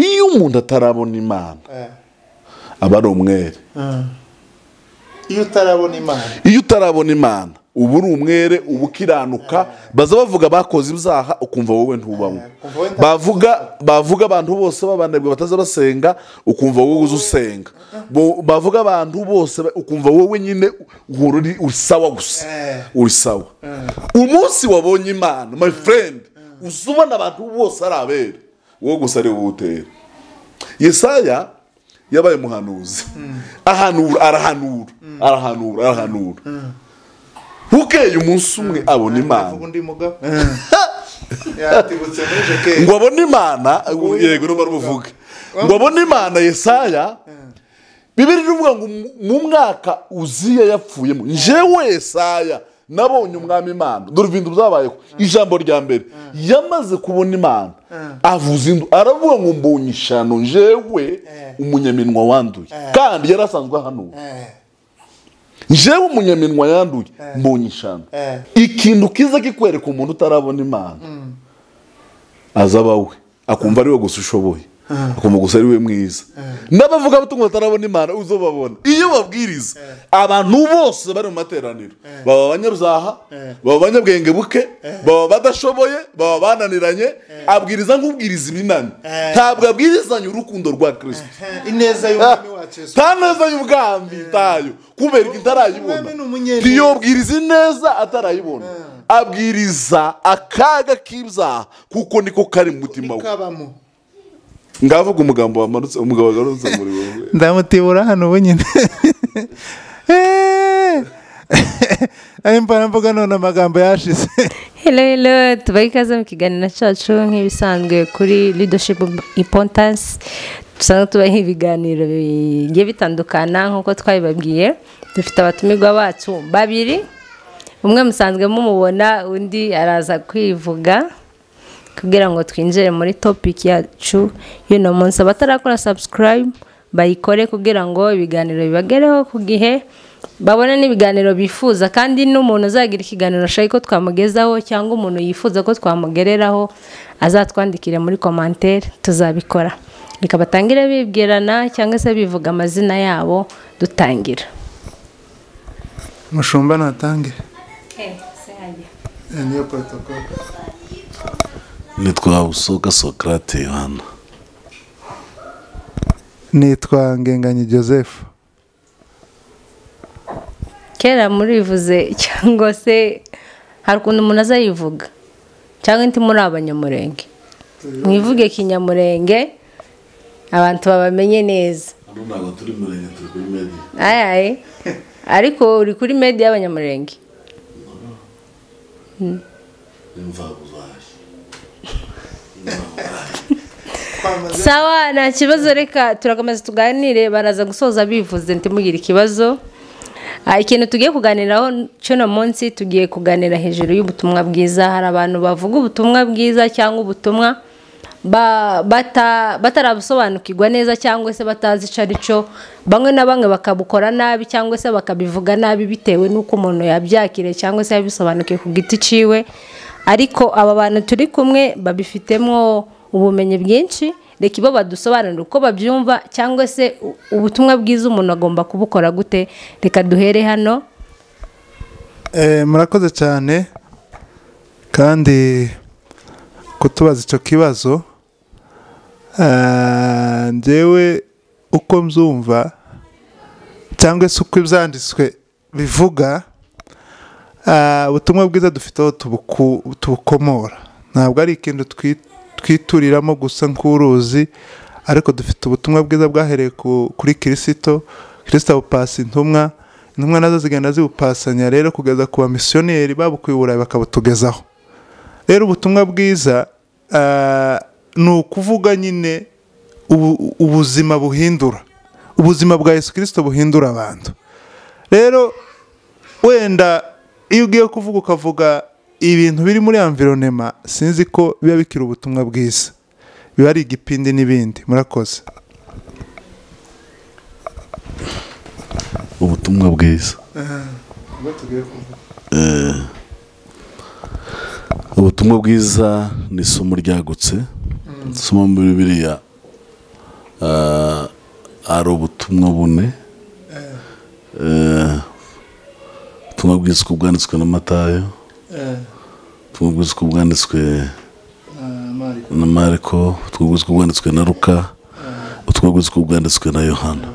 iyo umuntu atarabona Imana aba ari umwere. Iyo utarabona Imana ubu uri umwere, ubu ukiranuka. Baza bavuga bakoze ibyaha ukumva wowe ntubamo. Bavuga abantu bose babanebwe bataza basenga ukumva wowe uzi usenga. Bavuga abantu bose ukumva wowe nyine uri sawa gusa. Uri sawa. Umunsi wabonye Imana, my friend, uzubona abantu bose ari abere, wowe gusa ari wowe utera. Yesaya yabaye muhanuzi. Arahanura. Bukeye umunsi umwe abona Imana. Ngo abona Imana, yego no baruvuga. Ngo abona Imana Yesaya. Bibiri ivuga ngo mu mwaka Uziya yapfuyemo, njewe Yesaya nabonye umwami Imana. Dore ibintu byabayeho. Ijambo rya mbere yamaze kubona Imana, avuza indu, aravuga ngo mbonye ishano njewe umunyaminwa wanduye. Kandi yarasanzwe hanura. Njewe umunyaminwa yanduye mbonye ishano. Ikintu kiza kikwereka umuntu utarabona Imana azaba we akumva ari we gusa ushoboye, akumva gusa ari we mwiza. N'abavuga batumwe batarabona Imana uzobabona iyo babwiriza abantu bose bari mu materaniro, baba abanyaruzaha, baba abanyabwenge buke, baba badashoboye, baba bananiranye. Abwiriza nk'ubwiriza ibinani, ntabwo abwirizanya urukundo rwa Kristo, ineza y'umwami wacu Yesu, neza y'ubwami tayo kubera itarayibona. Iyo bwiriza neza atarayibona, abwiriza akaga k'ibyaha kuko niko kari mu mutima we. Ngavuga umugambo wamanutse, umugabo agarutse muri wowe ndamutibura hano wenyine. Impana mvuga none amagambo yashize. Hello, tubaikaze mu kiganiro cyacu nk'ibisanzwe kuri Leadership Importance. Dusanzwe tubaha ibiganiro bigiye bitandukana nk'uko twabibabwiye. Dufite abatumirwa bacu babiri, umwe musanzwe mumubona, undi araza kwivuga kugira ngo twinjire muri topic yacu y'uno munsi. Abatarakora subscribe bayikore kugira ngo ibiganiro bibagereho ku gihe, babone n'ibiganiro bifuza. Kandi n'umuntu uzagira ikiganiro ashaka ko twamugezaho cyangwa umuntu yifuza ko twamugereraho azatwandikire muri commentaire, tuzabikora. Reka batangire bibwirana cyangwa se bivuga amazina yabo dutangira. Mushumba natange. Sehaje. Niyo protocol. Nitwa Usoga Socrate Yohana. Nitwa Ngenganyi Joseph. Kera murivuze cyangwa se hari ukuntu umuntu azayivuga cyangwa inti muri abanyamurenge, mwivuge kinyamurenge abantu babamenye neza. Ntabwo turi murenge, turi kuri media. Aye ariko uri kuri media y'abanyamurenge. Sawa, nta kibazo, reka turakomeza tuganire. Baraza gusoza bivuze ntimugire ikibazo. Ikintu tugiye kuganiraho cy'uno munsi, tugiye kuganira hejuru y'ubutumwa bwiza. Hari abantu bavuga ubutumwa bwiza cyangwa ubutumwa batarabusobanukirwa neza cyangwa se batazi icyo ari cyo. Bamwe na bamwe bakabukora nabi cyangwa se bakabivuga nabi bitewe n'uko umuntu yabyakiriye cyangwa se yabisobanukiye ku giti ciwe. Ariko aba bantu turi kumwe babifitemo ubumenyi bwinshi. Reka ibo badusobanurira uko babyumva cyangwa se ubutumwa bwiza umuntu agomba kubukora gute. Reka duhere hano. Murakoze cyane kandi kutubaza icyo kibazo. Njyewe uko mbyumva cyangwa se uko ibyanditswe bivuga, ubutumwa bwiza dufite aho tubukomora. Ntabwo ari ikintu twituriramo gusa nk'uruzi, ariko dufite ubutumwa bwiza bwahereye kuri Kristo. Kristo abupasa intumwa nazo zigenda zibupasanya rero kugeza ku bamisiyoneri babukuye Uburayi bakabutugezaho. Rero ubutumwa bwiza ni ukuvuga nyine ubuzima buhindura, ubuzima bwa Yesu Kristo buhindura abantu. Rero wenda iyo ugiye kuvuga ukavuga ibintu biri muri environnement, sinzi ko biba bikira ubutumwa bwiza, biba ari igipindi n'ibindi. Murakoze. Ubutumwa bwiza, ubutumwa bwiza ni isomo ryagutse. Isomo muri Bibiliya ari ubutumwa bune. Ubutumwa bwiza uko bwanditswe na Matayo, ubutumwa bwiza uko bwanditswe na Mariko, ubutumwa bwiza uko bwanditswe na Luka, ubutumwa bwiza uko bwanditswe na Yohana.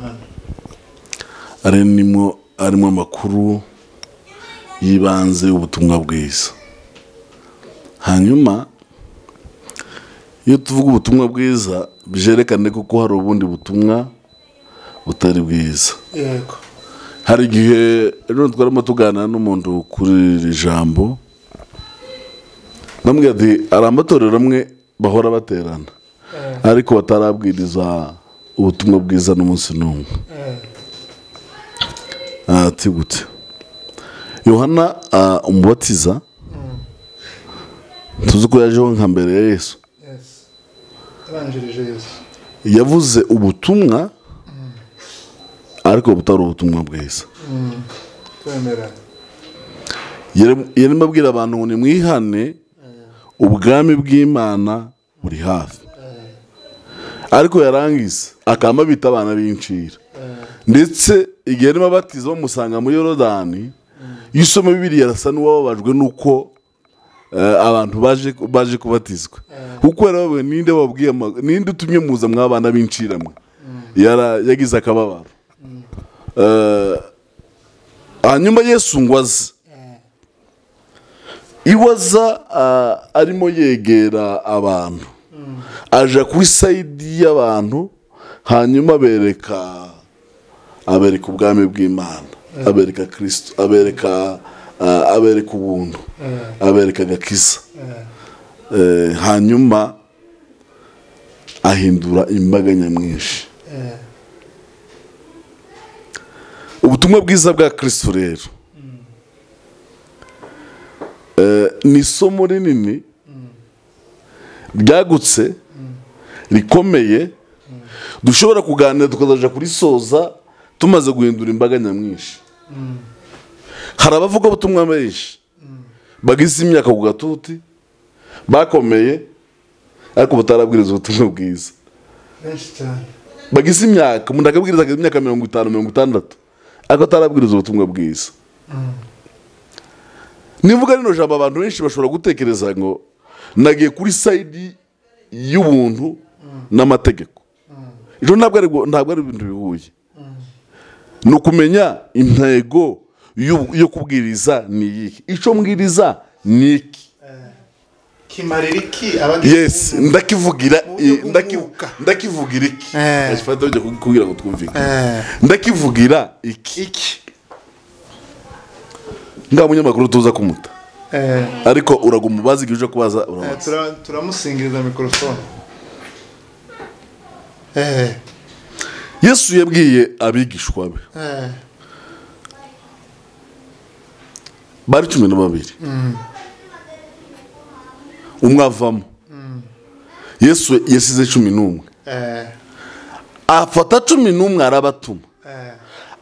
Arimo amakuru y'ibanze y'ubutumwa bwiza. Hanyuma iyo tuvuga ubutumwa bwiza byerekane ko hari ubundi butumwa butari bwiza. Yego. Hari igihe rero twarimo tuganira n'umuntu kuri iri jambo, namwe ati ari amatorero amwe bahora baterana ariko batarabwiriza ubutumwa bwiza n'umunsi n'umwe. Ati gute? Yohana umubatiza tuzi ko yajeho nka mbere ya Yesu. Yavuze ubutumwa ariko butari ubutumwa bwiza. Yarimo abwira abantu ngo nimwihane ubwami bw'Imana buri hafi. Ariko yarangiza akaba bita abana b'incira. Ndetse igihe yarimo abatiza bamusanga muri Yorodani, yisoma Bibiliya arasa n'uwababajwe nuko abantu baje kubatizwa. Kuko yarabawe ninde utumye muza mw'abana b'inciramwe. Yagize akababaro. Hanyuma Yesu ngwaza iwaza arimo yegera abantu, aja kuri sayidi y'abantu, hanyuma abereka ubwami bw'Imana, abereka Kristo, abereka ubuntu, abereka agakiza. Hanyuma ahindura imbaga nyamwinshi. Ubutumwa bwiza bwa Kristo rero ni isomo rinini ryagutse rikomeye dushobora kuganira tukazaja kuri soza tumaze guhindura imbaga nyamwinshi. Hari abavuga ubutumwa benshi bagize imyaka ku gatuti bakomeye ariko batarabwiriza ubutumwa bwiza. Bagize imyaka, umuntu akabwiriza imyaka 50-60 ariko atarabwiriza ubutumwa bwiza. Nivuga rino jambo abantu benshi bashobora gutekereza ngo nagiye kuri sayidi y'ubuntu n'amategeko. Icyo ntabwo ari ibintu bihuye. Ni ukumenya intego yo kubwiriza ni iki. Icyo mbwiriza ni iki. Kimarira iki? Yes, ndakivugira iki. Ashfata ujya kugira ngo twumvikane. Ndakivugira iki. Nga munyamakuru tuza kumuta. Ariko uraguma ubaza igihe uje kubaza urabaza. Turamusingiriza mikrofone. Yesu yabwiye abigishwa be. Bari 12. Umwe avamo. Yesu yasize 11. Afata 11 arabatuma.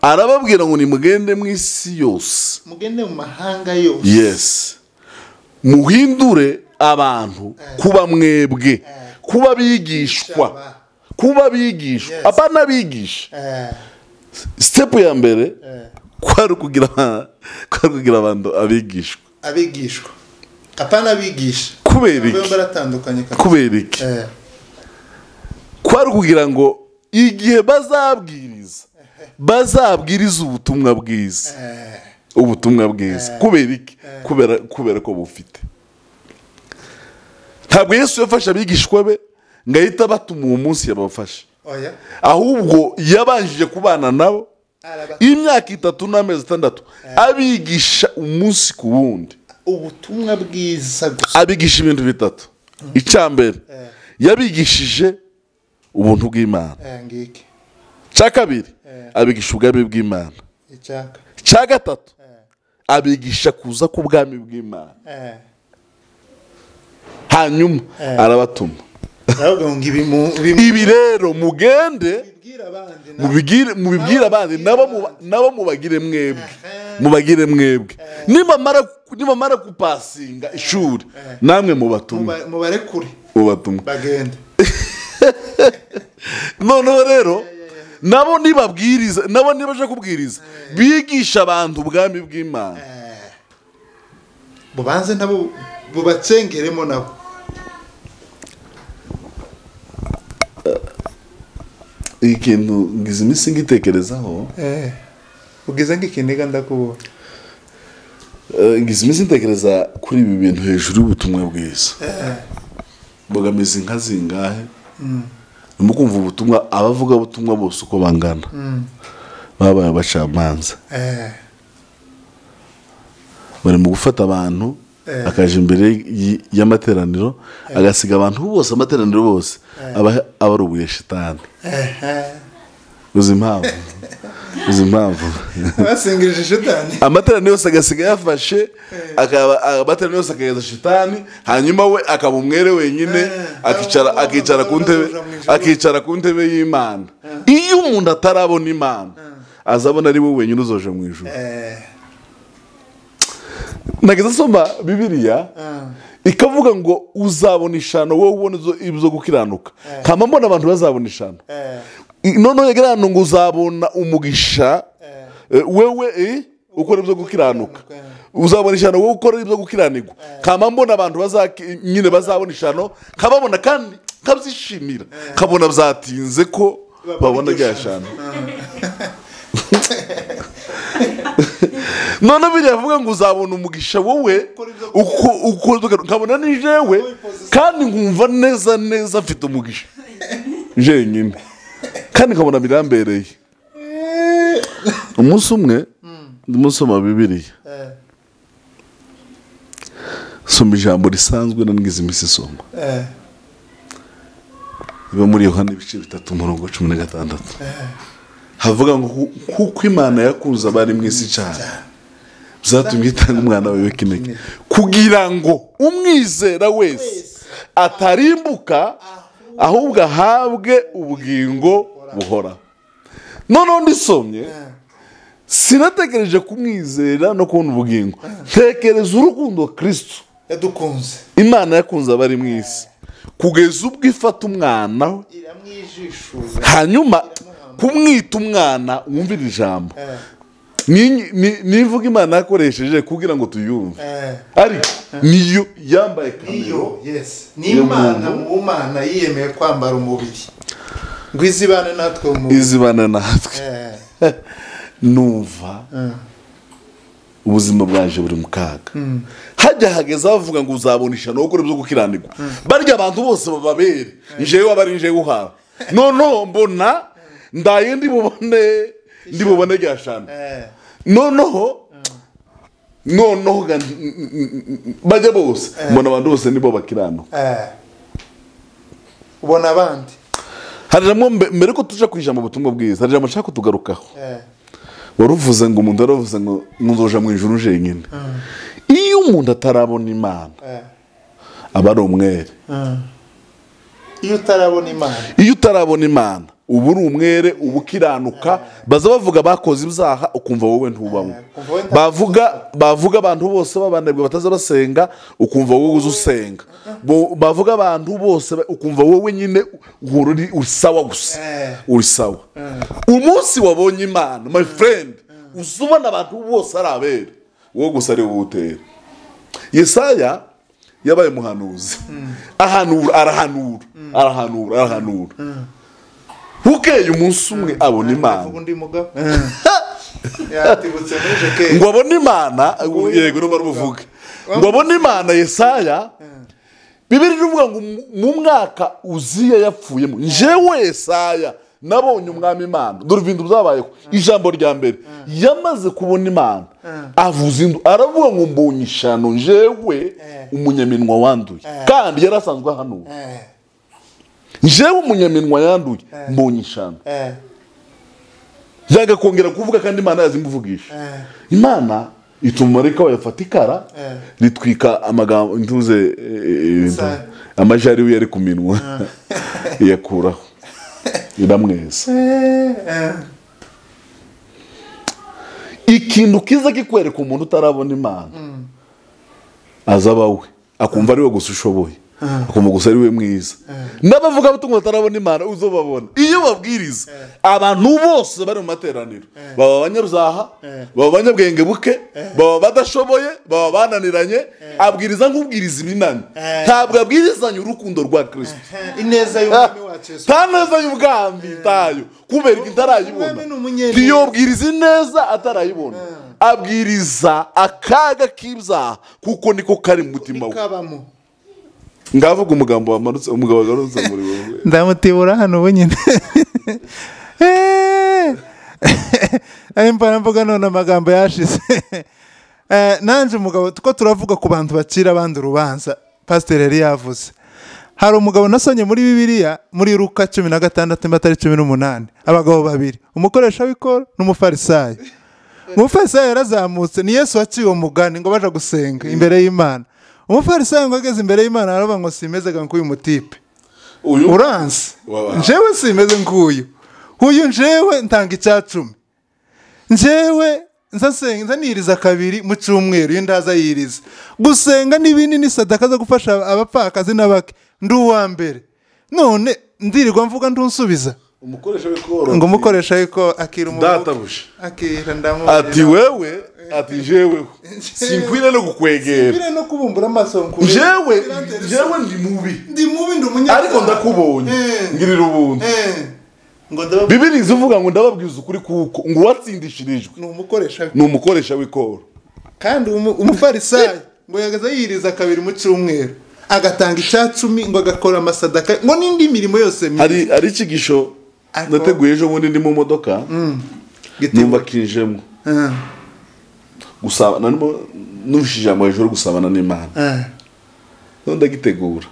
Arababwira ngo nimugende mu isi yose. Mugende mu mahanga yose. Yes. Muhindure abantu kuba mwebwe, kuba bigishwa. Kuba bigishwa, abana bigisha. Step ya mbere kwari kugira abantu abigishwa. Abigishwa. Apana bigisha. Kubera iki? Kwari kugira ngo igihe bazabwiriza ubutumwa bwiza. Ubutumwa bwiza. Kubera iki? Kubera ko bufite. Ntabwo Yesu yafasha abigishwa be ngahita batuma uwo munsi yabafasha. Ahubwo yabanjije kubana nabo imyaka 3 n'amezi 6 abigisha umunsi ku wundi ubutumwa bwiza gusa. Abigisha ibintu bitatu. Icambere yabigishije ubuntu bw'Imana. Cya kabiri abigisha ubwami bw'Imana. Cya gatatu abigisha kuza ku bwami bw'Imana. Hanyuma arabatuma. Ibi rero mugende mubibwira abandi nabo mubagire mwebwe. Nimamara kupasinga ishuri namwe mubatumwe. Mubarekure bagende. noneho rero nabo nibabwiriza nabo nibaje kubwiriza bigisha abantu ubwami bw'Imana bubanze nabo bubatsengeremo nabo ikintu ngize iminsi ngitekerezaho ugize nk'ikiniga ndakubona ngize iminsi ntekereza kuri ibi bintu hejuru y'ubutumwa bwiza mbogamizi nka zingahe mu kumva ubutumwa abavuga ubutumwa bose uko bangana babaye abacamanza bari mu gufata abantu akaje imbere y'amateraniro agasiga abantu bose amateraniro bose aba ari ubuye shitani uzi impamvu basingirije shitani amateraniro yose agasiga yafashe amateraniro yose akageza shitani hanyuma we akaba umwere wenyine akicara ku ntebe y'Imana. Iyo umuntu atarabona Imana azabona ari we wenyine uzoje mu ijuru. Nageze soma Bibiliya ikavuga ngo uzabona ishano wowe ubona ibyo gukiranuka kama mbona abantu bazabona ishano none yegerano ngo uzabona umugisha wewe ukora ibyo gukiranuka uzabona ishano wowe ukora ibyo gukiranirwa kama mbona abantu nyine bazabona ishano kababona kandi kabyishimira kabona byatinze ko babona ryashano none biravuga ngo uzabona umugisha wowe ukabona ni jewe kandi nkumva neza mfite umugisha jenyine kandi nkabona birambereye. Umunsi umwe ndimo nsoma Bibiliya soma ijambo risanzwe nangize iminsi soma biba muri Yohana ibice 3:16 havuga ngo kuko Imana yakunze abari mu isi cyane zatumye itanga umwana wawe w'ikinege kugira ngo umwizera wese atarimbuka ahubwo ahabwe ubugingo buhora. Noneho ndisomye sinatekereje kumwizera no kubona ubugingo tekereza urukundo Kristo yadukunze Imana yakunze abari mu isi kugeza ubwo ifata umwana hanyuma kumwita umwana wumvira ijambo nivuga Imana yakoresheje kugira ngo tuyumve ariko niyo yambaye kamero ni Imana mu Mana yiyemeye kwambara umubiri ngo izibane natwe numva ubuzima bwaje buri mu kaga hajya hageza bavuga ngo uzabona ishano wo gukora ibyo gukiranirwa barya abantu bose bababere njewe abari njewe uhawe noneho mbona ndaye ndibubone ryashano noneho bajya bose mbona abantu bose nibo bakiranuka ubona abandi hariramo mbere ko tuje kwijama ubutumwa bwiza hariramo nshaka kutugarukaho waruvuze ngo umuntu aravuze ngo nzoja mu ijuru jenyine iyo umuntu atarabona Imana aba ari umwere iyo utarabona Imana ubu uri umwere ubukiranuka baza bavuga bakoze ibyaha ukumva wowe ntubamo bavuga abantu bose babanebwe bataza basenga ukumva wowe uzusenga bavuga abantu bose ukumva wowe nyine uri sawa gusa uri sawa umunsi wabonye Imana my friend uzubona abantu bose ari abere wowe gusa ari wowe utera. Yesaya yabaye muhanuzi arahanura bukeye umunsi umwe abona Imana ngo abone Imana yego no baruvuga ngo abone Imana. Yesaya Bibiliya ivuga ngo mu mwaka Uziya yapfuyemo njewe Yesaya nabonye umwami Imana dore ibintu byabayeho ijambo rya mbere yamaze kubona Imana avuza indu aravuga ngo mbonye ishano njewe umunyaminwa wanduye kandi yarasanzwe ahanura njewe umunyaminwa yanduye mbonye ishano yaga kongera kuvuga kandi Imana yazimuvugisha Imana ituma marayika wayo afata ikara ritwika amagambo ntuze amajari yari ku minwa yakuraho iramweza. Ikintu kiza kikwereka umuntu utarabona Imana azaba we akumva ari we gusa ushoboye akumva gusa ari we mwiza. N'abavuga abatumwa batarabona Imana uzobabona iyo babwiriza abantu bose bari mu materaniro baba abanyaruzaha, baba abanyabwenge buke, baba badashoboye, baba bananiranye, abwiriza nk'ubwiriza ibinani, ntabwo abwirizanya urukundo rwa Kristo, ineza y'umwami wacu Yesu, nta neza y'ubwami tayo kubera ko itarayibona. Iyo bwiriza ineza atarayibona, abwiriza akaga k'ibyaha kuko niko kari mu mutima we. Ngavuga umugambo wamanutse, umugabo agarutse muri wowe ndamutibura hano ubu nyine. Impana mvuga none amagambo yashize. Nanje umugabo tuko turavuga ku bantu bacira abandi urubanza, Pastor yari yavuze. Hari umugabo nasonye muri Bibiliya muri Luka 16:18, abagabo babiri, umukoresha w'ikoro n'umufarisayo. Umufarisayo yarazamutse, ni Yesu waciye umugani ngo baje gusenga imbere y'Imana. Umufarisayo ngo ageze imbere y'Imana aravuga ngo simezega nk'uyu mutipe. Uranse. Njewe simeze nk'uyu. Uyu njewe ntanga icya-10. Njewe nzasenga niriza kabiri mu cyumweru y'indaza yiriza. Gusenga n'ibindi ni sadaka zo gufasha abapfakazi n'abake. Ndi uwa mbere. None ndirirwa mvuga ndunsubiza. Umukoresha w'ikoro ngo umukoresha w'iko akira databusha akira ndamu ati wewe ati jewe sinkwira no gukwegera, sinkwira no kubumbura amaso nkuri, jewe ndi mubi ndi umunyaka ariko ndakubonye ngirira ubuntu. Ngo ndaba Bibiliya ivuga ngo ndababwiza ukuri kuko ngo watsindishirijwe ni umukoresha w'ikoro. Kandi umufarisayo ngo yagaza yiriza kabiri mu cyumweru agatanga icya-10 ngo agakora amasadaka ngo n'indi mirimo yose ari ikigisho nateguye ejo bundi ndi mu modoka numva kinjemo gusaba nushije amajoro gusabana n'Imana none ndagitegura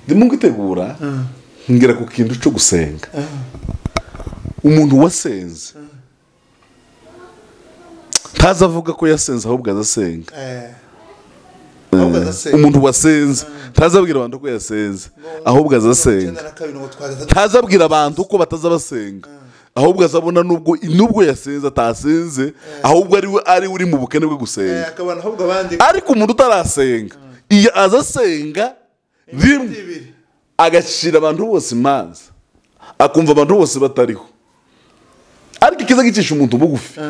ndimo ngitegura ngira ku kintu cyo gusenga. Umuntu wasenze ntazavuga ko yasenze ahubwo azasenga. Umuntu wasenze ntazabwira abantu ko yasenze ahubwo azasenga, ntazabwira abantu ko batazabasenga ahubwo azabona nubwo yasenze atasenze ahubwo ari uri mu bukene bwo gusenga. Ariko umuntu utarasenga iyo azasenga rimwe agacira abantu bose imanza akumva abantu bose batariho, ariko ikiza gicisha umuntu bugufi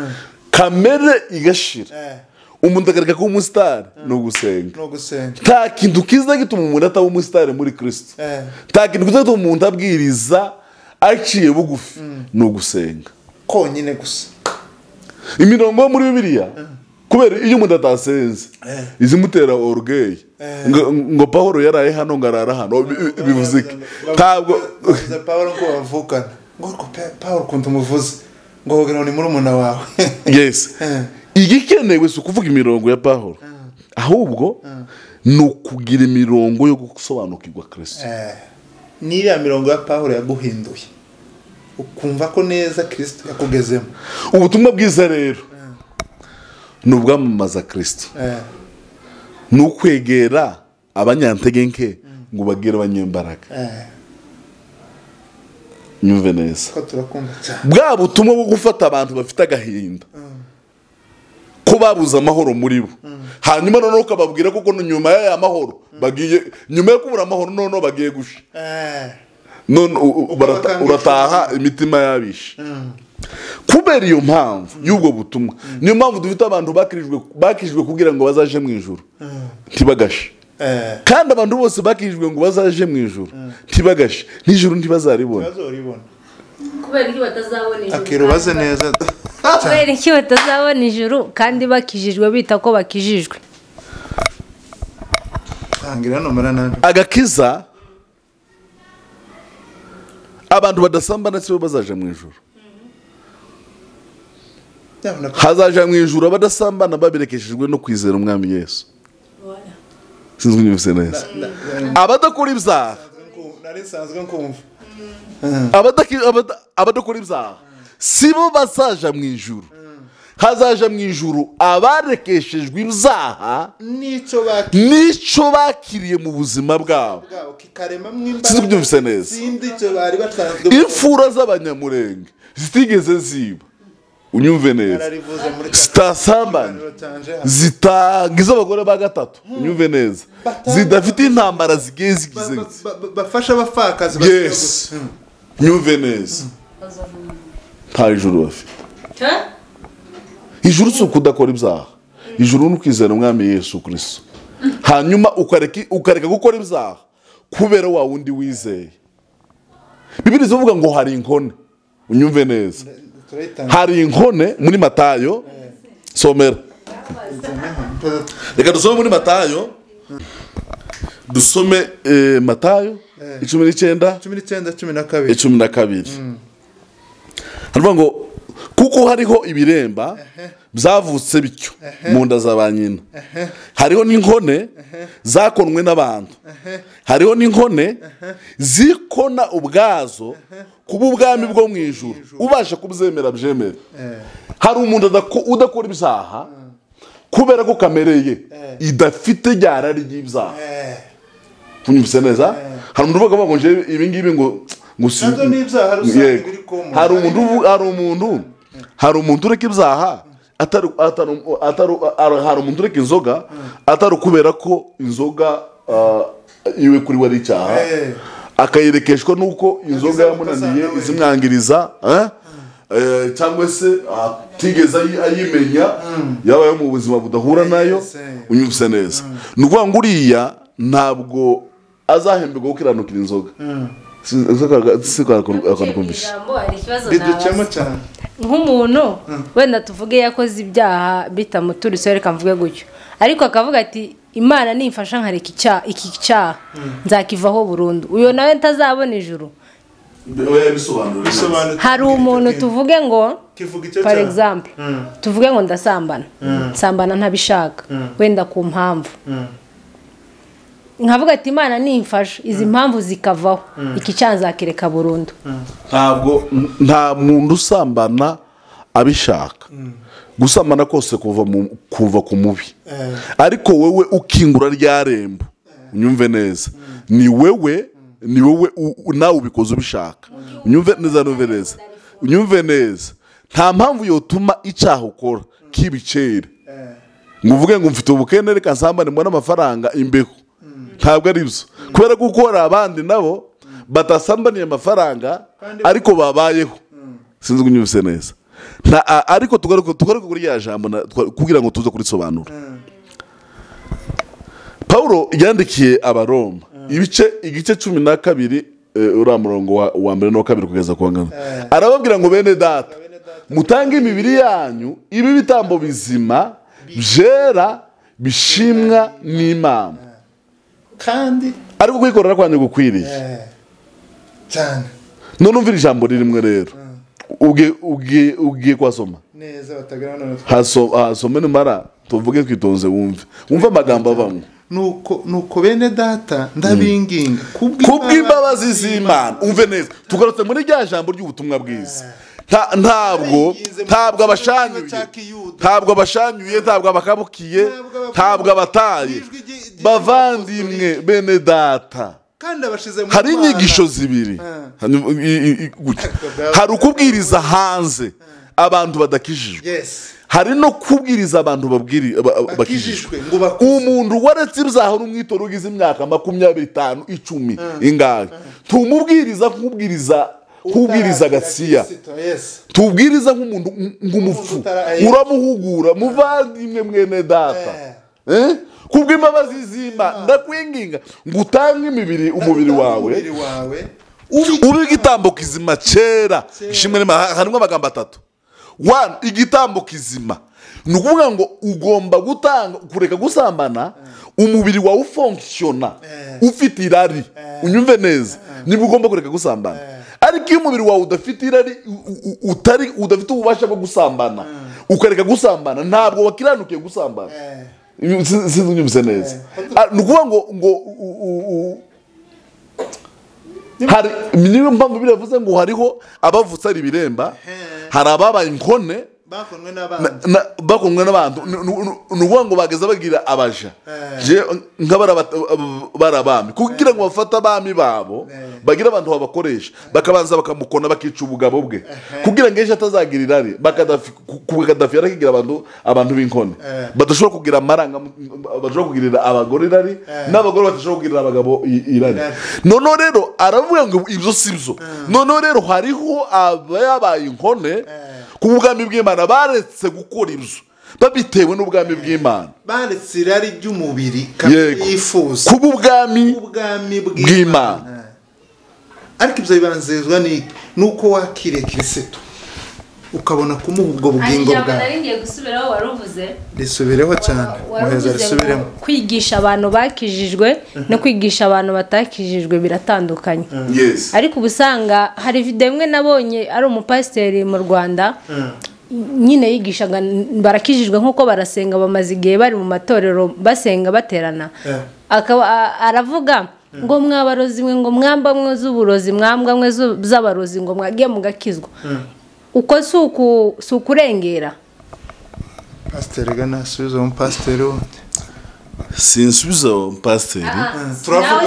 kamere igashira, umuntu agarika ko umusitari no gusenga. Nta kintu kiza gituma umuntu ataba umusitari muri Kristo, nta kintu kiza gituma umuntu abwiriza aciye bugufi no gusenga konyine gusa. Imirongo muri Bibiliya kubera iyo umuntu atasenze izimutera orgueil, ngo Pawulo yaraye hano ngarara hano bivuze iki? Ntabwo Pawulo ko bavukana ngo Pawulo kuntu umuvuze ngo wogira ni muri umuna wawe. Yes. Igikenewe si ukuvuga imirongo ya Pawulo ahubwo ni ukugira imirongo yo gusobanukirwa Kristo. Niya mirongo ya Pawulo yaguhinduye ukumva ko neza Kristo yakugezemo. Ubutumwa bwiza rero ni ubwamamaza Kristo, ni ukwegera abanyantege nke ngo bagire abanyembaraga. Nyumve neza bwa butumwa bwo gufata abantu bafite agahinda ko babuze amahoro muri bo, hanyuma noneho ukababwira kuko nyuma y'aya mahoro bagiye, nyuma yo kubura amahoro noneho bagiye gusha, none urataha imitima yabishe. Kubera iyo mpamvu y'ubwo butumwa niyo mpamvu dufite abantu bakijwe kugira ngo bazaje mu ijuru ntibagashe, kandi abantu bose bakijwe ngo bazaje mu ijuru ntibagashe, n'ijuru ntibazaribona. Kubera iki batazabona ijuru? Akirubaze neza. Kubera iki batazabona ijuru kandi bakijijwe bita ko bakijijwe? Tangira nomera nande. Agakiza abantu badasambana sibo bazaje mu ijuru. Hazaje mu ijuru abadasambana babirekeshejwe no kwizera umwami Yesu. Sinzwe nyumvise neza. Abadakora ibyaha nari sanzwe nkumva. Abadakora ibyaha sibo bazaja mu ijuru. Hazaja mu ijuru abarekeshejwe ibyaha nico bakiriye mu buzima bwabo. Sinzwe nyumvise neza. Imfura z'abanyamurenge zitigeze ziba unyumve neza zitasambanye zitangiza abagore ba gatatu unyumve neza zidafite intambara zigiye zigize bafasha abapfakazi yes unyumve neza nta ijuru bafite ijuru si ukudakora ibyaha ijuru ni ukwizera umwami Yesu Kristo hanyuma ukareka gukora ibyaha kubera wa wundi wizeye Bibiliya ivuga ngo hari inkone unyumve neza hari inkone muri Matayo somera reka dusome muri Matayo dusome Matayo 19:12 haravuga ngo kuko hariho ibiremba byavutse bityo mu nda za ba nyina hariho n'inkone zakonwe n'abantu hariho n'inkone zikona ubwazo kuba ubwami bwo mu ijuru ubasha kubyemera byemera hari umuntu udakora ibyaha kubera ko kamereye idafite ryarari ry'ibyaha kunyumvise neza hari umuntu uvuga ngo nje ibi ngibi ngo hari umuntu ureka ibyaha hari umuntu ureka inzoga atari kubera ko inzoga iwe kuri we ari icyaha akayirekeshwa nuko inzoga yamunaniye izimwangiriza cyangwa se atigeze ayimenya yabaye mu buzima budahura nayo unyumvise neza ni ukuvuga ngo uriya ntabwo azahemberwa gukiranukira inzoga nk'umuntu wenda tuvuge yakoze ibyaha bitamuturutse reka mvuge gutyo ariko akavuga ati Imana nimfasha nkareka iki cyaha nzakivaho burundu uyo nawe ntazabona ijuru hari umuntu tuvuge ngo for example tuvuge ngo ndasambana ntabishaka wenda ku mpamvu nkavuga ati Imana nimfasha izi mpamvu zikavaho iki cyaha nzakireka burundu nta muntu usambana abishaka gusambana kose kuva ku mubi ariko wewe ukingura rya rembo unyumve neza ni wewe nawe ubikoze ubishaka unyumve neza nta mpamvu yotuma icyaha ukora kibicere ngo uvuge ngo mfite ubukene reka nsambane mbone amafaranga imbeho ntabwo ari byo kubera ko ukora abandi nabo batasambaniye amafaranga ariko babayeho sinzi kunyumvise neza ariko tugaruke kuri ya jambo kugira ngo tuze kurisobanura Paulo yandikiye Abaroma igice 12 uriya murongo wa mbere no kabiri kugeza ku ngano arababwira ngo bene data mutange imibiri yanyu ibi bitambo bizima byera bishimwa n'Imana kandi ariko kwikorera kwanyu gukwiriye cyane none umvira ijambo rimwe rero ugiye kwasoma neza batagira none hasome numara tuvuge twitonze wumve amagambo avamwe nuko bene data ndabinginga kubw'imbabazi z'Imana umve neza tugarutse muri rya jambo ry'ubutumwa bwiza ntabwo abashanyuye ntabwo abakabukiye ntabwo abataye bavandimwe bene data hari inyigisho zibiri hari ukubwiriza hanze abantu badakijijwe hari no kubwiriza abantu bakijijwe umuntu waretse ibyaha n'umwitoro ugize imyaka 25 10 ingahe tumubwiriza nk'ubwiriza gasiya tubwiriza nk'umuntu nk'umupfu uramuhugura muvandimwe mwene data kubw'imbabazi z'Imana ndakwinginga ngo utange umubiri wawe ube igitambo kizima cyera ishimwe harimo amagambo 3 1 igitambo kizima ni ukuvuga ngo ugomba kureka gusambana umubiri wawe ufunctiona ufite irari unyumve neza niba ugomba kureka gusambana ariko iyo umubiri wawe udafite irari udafite ububasha bwo gusambana ukareka gusambana ntabwo wakiranukiye gusambana sinzi unyumvise neza ni ukuvuga ngo niyo mpamvu biravuze ngo hariho abavutse ari ibiremba hari ababaye inkone bakunwe n'abantu nuvuga ngo bageza bagira abaja je nk'abara barabami kugira ngo bafata abami babo bagira abantu babakoresha bakabanza bakamukona bakica ubugabo bwe kugira ngo ejo atazagirira ari Kadafi yarakigira abantu b'inkone badashobora kugira amaranga badashobora kugirira abagore irari n'abagore badashobora kugirira abagabo irari noneho rero aravuga ngo ibyo sibyo noneho rero hariho abayabaye inkone ku bwami bw'Imana baretse gukora ibyo babitewe n'ubwami bw'Imana baretse irari ry'umubiri kandi yifuza ku bwami bw'Imana ariko ibyo bibanzezwa nuko wakiriye Kristo ukabona kumuha ubwo bugingo bwawe. Naringiye gusubiraho waruvuze. Risubireho cyane. Muheza risubiremo. Kwigisha abantu bakijijwe no kwigisha abantu batakijijwe biratandukanye. Yes. Ariko ubusanga hari video imwe nabonye ari umupasiteri mu Rwanda. Nyine yigishaga barakijijwe nkuko barasenga bamaze igihe bari mu matorero basenga baterana. Akaba aravuga ngo mwabarozi mwe ngo mwamba mwe z'uburozi mwambwa mwe z'abarozi ngo mwagiye mugakizwa. Uko sukurengera pasiteri gana subiza mu pasiteri sinsubiza mu pasiteri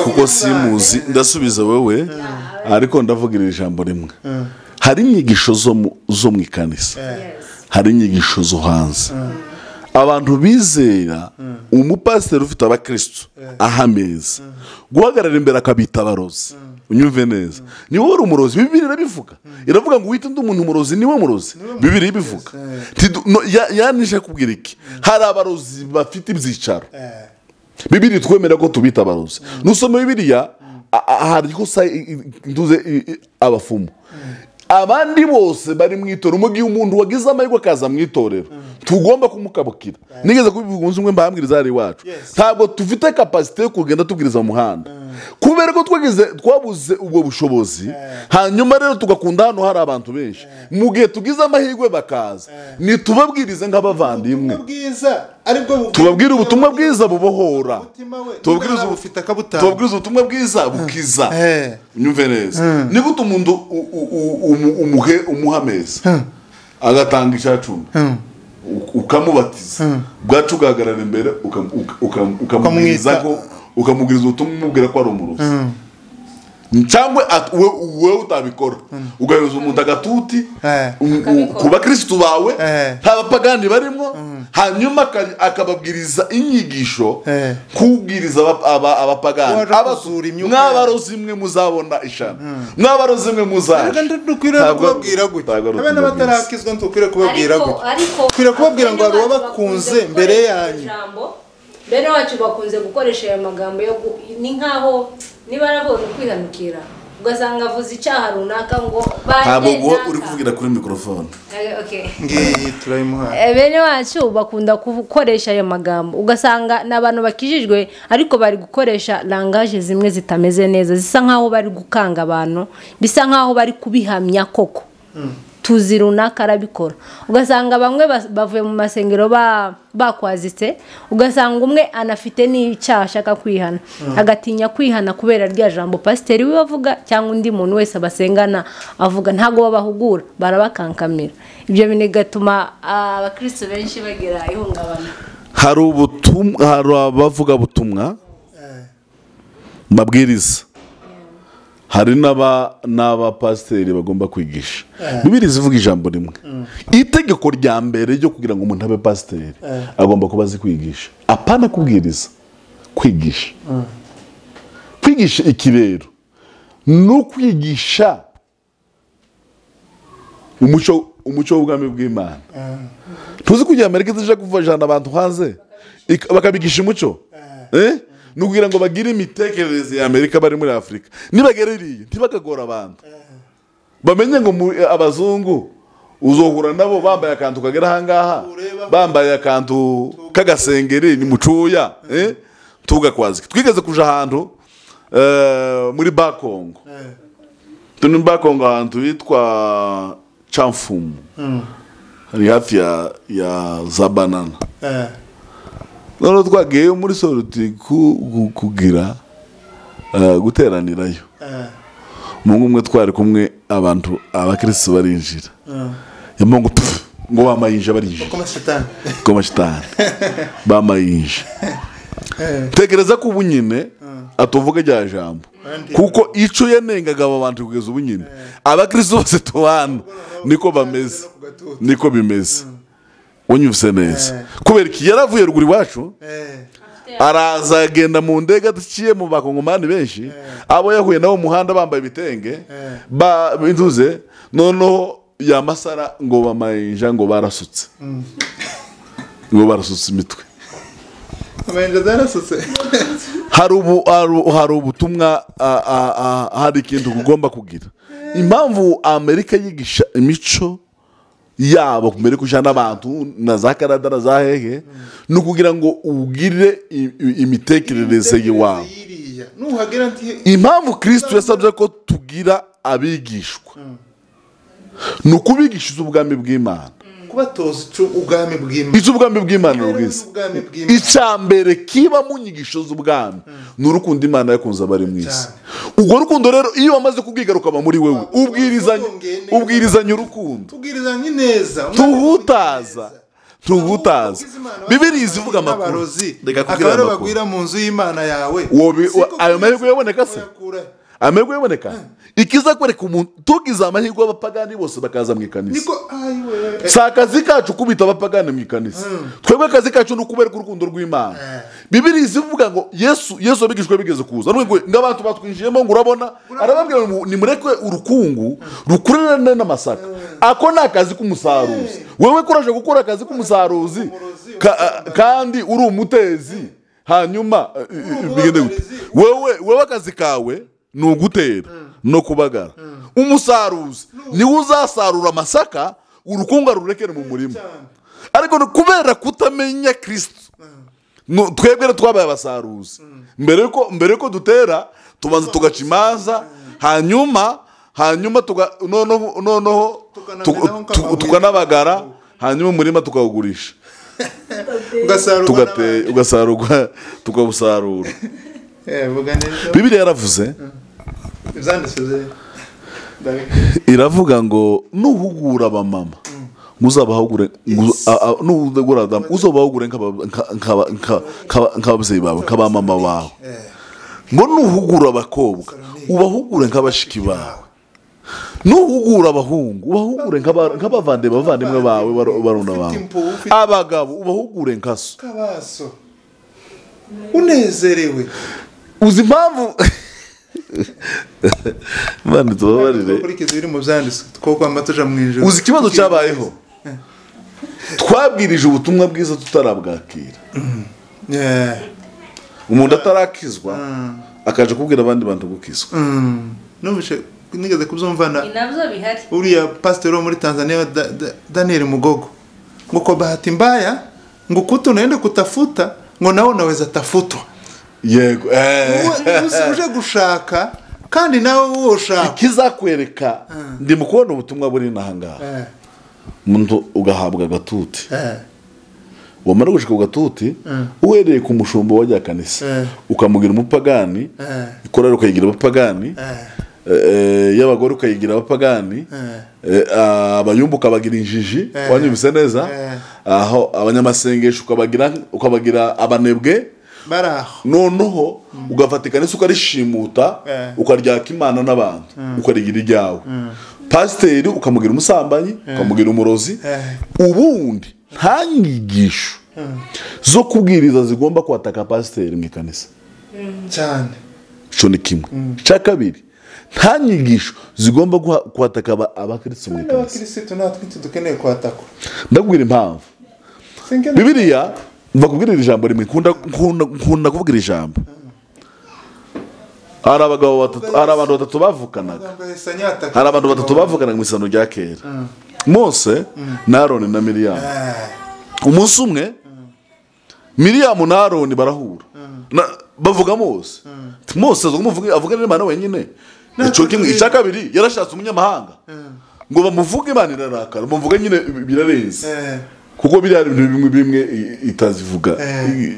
kuko simuzi ndasubiza wowe ariko ndavugira ijambo rimwe hari inyigisho zo mu ikanisa hari inyigisho zo hanze abantu bizera umupasiteri ufite abakristo ahameza guhagarara imbere akabita abarozi unyumve neza ni wowe umurozi Bibiliya irabivuga iravuga ngo wite umuntu umurozi niwe murozi Bibiliya ibivuga yanisha kubwira iki hari abarozi bafite ibyicaro Bibiliya twemera ko tubita abarozi nusoma Bibiliya hariho nduze abafumu abandi bose bari mu itorero mu gihe umuntu wagize amahirwe akaza mu itorero tugomba kumukabukira nigeze kubivuga umwe mbambwiriza ari wacu ntabwo tufite capacity yo kugenda tubwiriza mu muhanda kubera ko twabuze ubwo bushobozi hanyuma rero tugakunda hano hari abantu benshi mu gihe tugize amahirwe bakaza nitubabwirize nk'abavandimwe tubabwire ubutumwa bwiza bubohora tubabwiriza ubutumwa bwiza bukiza unyumve neza ni gute umuntu umuha ameza agatanga icacumi ukamubatiza bwacu ugahagarara imbere ukamubwiriza ubutumwa umubwira ko ari umurozi cyangwa wowe utabikora ugahereza umuntu agatuti ku bakristo bawe nta bapagani barimo hanyuma akababwiriza inyigisho kubwiriza abapagani mwabarozi mwe muzabona ishana mwabarozi mwe muzaje dukwiriye kubabwira gutya abana batarakizwa ntukwiriye kubabwira gutya dukwiriye kubabwira ngo hari uwabakunze mbere yanyu bene wacu bakunze gukoresha aya magambo yo ni nkaho niba arabonye kwihanukira ugasanga avuze icyaha runaka ngo ntabwo uri kuvugira kuri mikrofone ngiyi turayimuha bene wacu bakunda gukoresha aya magambo ugasanga n'abantu bakijijwe ariko bari gukoresha langaje zimwe zitameze neza zisa nkaho bari gukanga abantu bisa nkaho bari kubihamya koko tuzi runaka arabikora ugasanga bamwe bavuye mu masengero bakwazitse ugasanga umwe anafite n'icyaha ashaka kwihana agatinya kwihana kubera rya jambo pasiteri we bavuga cyangwa undi muntu wese abasengana avuga ntago babahugura barabakankamira ibyo bintu bigatuma abakristo benshi bagira ihungabana hari abavuga butumwa babwiriza hari n'abapasiteri bagomba kwigisha Bibiliya ivuga ijambo rimwe itegeko rya mbere ryo kugira ngo umuntu abe pasiteri agomba kuba azi kwigisha apana kubwiriza kwigisha iki rero ni ukwigisha umuco w'ubwami bw'Imana tuzi kugira Amerika zije kuvajana abantu hanze bakabigisha umuco nukugira ngo bagire imitekerereze ya Amerika bari muri Afrika nibagereriye ntibakagora abantu bamenye ngo abazungu uzohura nabo bambaye akantu kagera hangaha bambaye akantu kagasengeri ni mucuya tugakwazika twigeze kuja ahantu muri Bakongo tuni Bakongo ahantu bitwa Chamfumu hari hafi ya Zabanana none twagiye muri Soroti kugira guteranirayo mu ngumwe twari kumwe abantu abakristo barinjira yamongo ngo bamayinja barinjira ko mashitani bamayinja tekereza ko ubu nyine atuvuga rya jambo kuko ico yanengaga aba bantu kugeza ubu nyine abakristo bose tubana niko bameze niko bimeze unyumvise neza kubera iki yaravuye ruguru iwacu araza agenda mu ndege adaciye mu bakongomani benshi abo yahuye nabo muhanda bambaye ibitenge bintuze noneho ya masara ngo bamayinja ngo barasutse imitwe hari ubutumwa hari ikintu ugomba kugira impamvu Amerika yigisha imico yabo kumere kujana abantu na za Canada na za hehe no kugira ngo ugire imitekerereze yiwawe impamvu Kristo yasabye ko tugira abigishwa nukubigisha ubwami bw'Imana kubatoza ubwami bw'Imana ubwami bw'Imana rugeze icambere kiba mu nyigisho z'ubwami n'urukundo Imana yakunze abari mu isi ubwo rukundo rero iyo wamaze kubwigaruka ba muri wewe ubwirizanya urukundo ubwirizanya neza tubutaza Bibiliya ivuga amakuru reka kugira ngo bagwira mu nzu y'Imana yawe ayo mahirwe yaboneka se amahirwe yaboneka ikiza kwereka umuntu tugize amahirwe abapagani bose bakaza mu ikanisa sa akazi kacu kubita abapagani mu ikanisa twebwe akazi kacu no kubereka urukundo rw'Imana Bibiliya ivuga ngo Yesu abigishwe bigeze kuza ngo abantu batwinjiyemo ngo urabona arababwira ngo nimureke urukungu rukurana n'amasaka ako ni akazi k'umusaruzi wewe kuraje gukora akazi k'umusaruzi kandi uri umutezi hanyuma bigende gute wewe akazi kawe ni ugutera no kubagara umusaruzi niwe uzasarura amasaka urukungu rurekere mu murima ariko kubera kutamenya Kristo twebwe twabaye abasaruzi mbere ko dutera tubanza tugaca imanza hanyuma noneho tukanabagara hanyuma umurima tukawugurisha ugasarurwa tukawusarura Bibiliya yaravuze iravuga ngo nuhugura abamama muzabahugure uzabahugure nk'ababyeyi bawe nk'abamama bawe ngo nuhugura abakobwa ubahugure nk'abashiki bawe nuhugura abahungu ubahugure nk'abavandimwe bawe baruna bawe abagabo ubahugure nkaso unezerewe uzi impamvu Mani tubabarire uzi ikibazo cyabayeho twabwirije ubutumwa bwiza tutarabwakira umuntu atarakizwa akaje kubwira abandi bantu gukizwa nigeze kubyumvana uriya pasiteri wo muri Tanzania Daniel Mugogo ngo kwa bahati mbaya ngo kuto unaenda kutafuta ngo nawe unaweza tafutwa yego uje gushaka kandi nawe woshaka ikizakwereka ndi mukubona ubutumwa buri nahangaha umuntu ugahabwa agatuti wamara gushika ugatuti uhereye ku mushumba wajya kanisa ukamugira umupagani ikorera ukayigira abapagani y'abagore ukayigira abapagani abayumbuka bagira injiji wanyumvise neza aho abanyamasengesho ukabagira abanebwe baraho noneho ugafatikana ukarishimuta ukaryaka Imana n'abantu ukarigira iryawe pasiteri ukamugira umusambanyi ukamugira umurozi ubundi nta nyigisho zo kubwiriza zigomba kwataka pasiteri mu ikanisa cyane cyo ni kimwe cya kabiri nta nyigisho zigomba kwataka abakristo mu ikanisa abakristo natwe dukeneye kwatakwa ndakubwira impamvu Bibiliya bakubwira ijambo rimwe nkunda kuvugira ijambo hari abantu batatu bavukanaga mu isano rya kera Mose na Aroni na Miriyamu umunsi umwe Miriyamu na Aroni barahura bavuga Mose avuga n'Imana wenyine icya kabiri yarashatse umunyamahanga ngo bamuvuge Imana irarakara bamuvuga nyine birarenze kuko biriya bintu bimwe itazivuga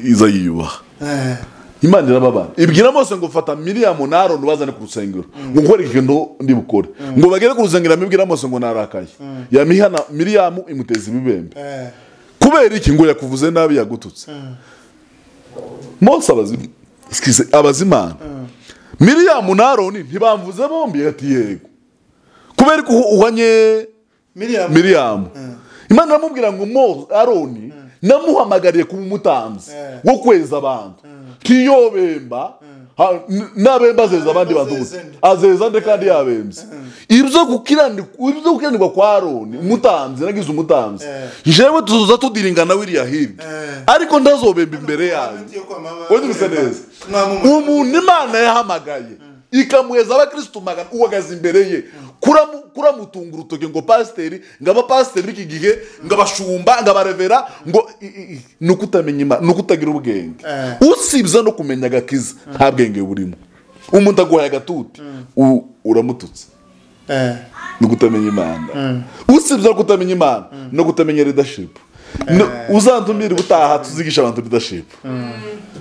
iza yiyubaha imana irababara ibwira Mose ngo fata Miriyamu na Aroni bazane ku rusengero ngo nkore ikintu ndi bukore ngo bagere ku rusengero amibwira Mose ngo narakaye yamihana Miriyamu imuteza ibibembe kubera iki ngo yakuvuze nabi yagututse Mose abazimana Miriyamu na Aroni ntibamvuze bombi ati yego kubera ko uhanye Miriyamu imana iramubwira ngo Aroni namuhamagariye kuba umutamzi wo kweza abantu kiyobemba nabemba azeza abandi bantu azeza nde kandi yabembye ibyo gukiranirwa kwa Aroni umutamzi nagize umutamzi jewe tuzoza tudiringana wiriya hirya ariko ndazobemba imbere yawe wende bisa neza umuntu imana yahamagaye ikamuheza abakristo magana uwagaza imbere ye kuramutunga urutoke ngo pasiteri ngo abapasiteri b'iki gihe ngo abashumba ngo abarevera ngo nuko utamenya imana nuko utagira ubwenge usibye no kumenya agakiza nta bwenge burimo umuntu aguhaye agatuti uramututse nuko utamenya imana usibye no kutamenya imana no kutamenya leadership uzantumire ubutaha tuzigisha abantu leadership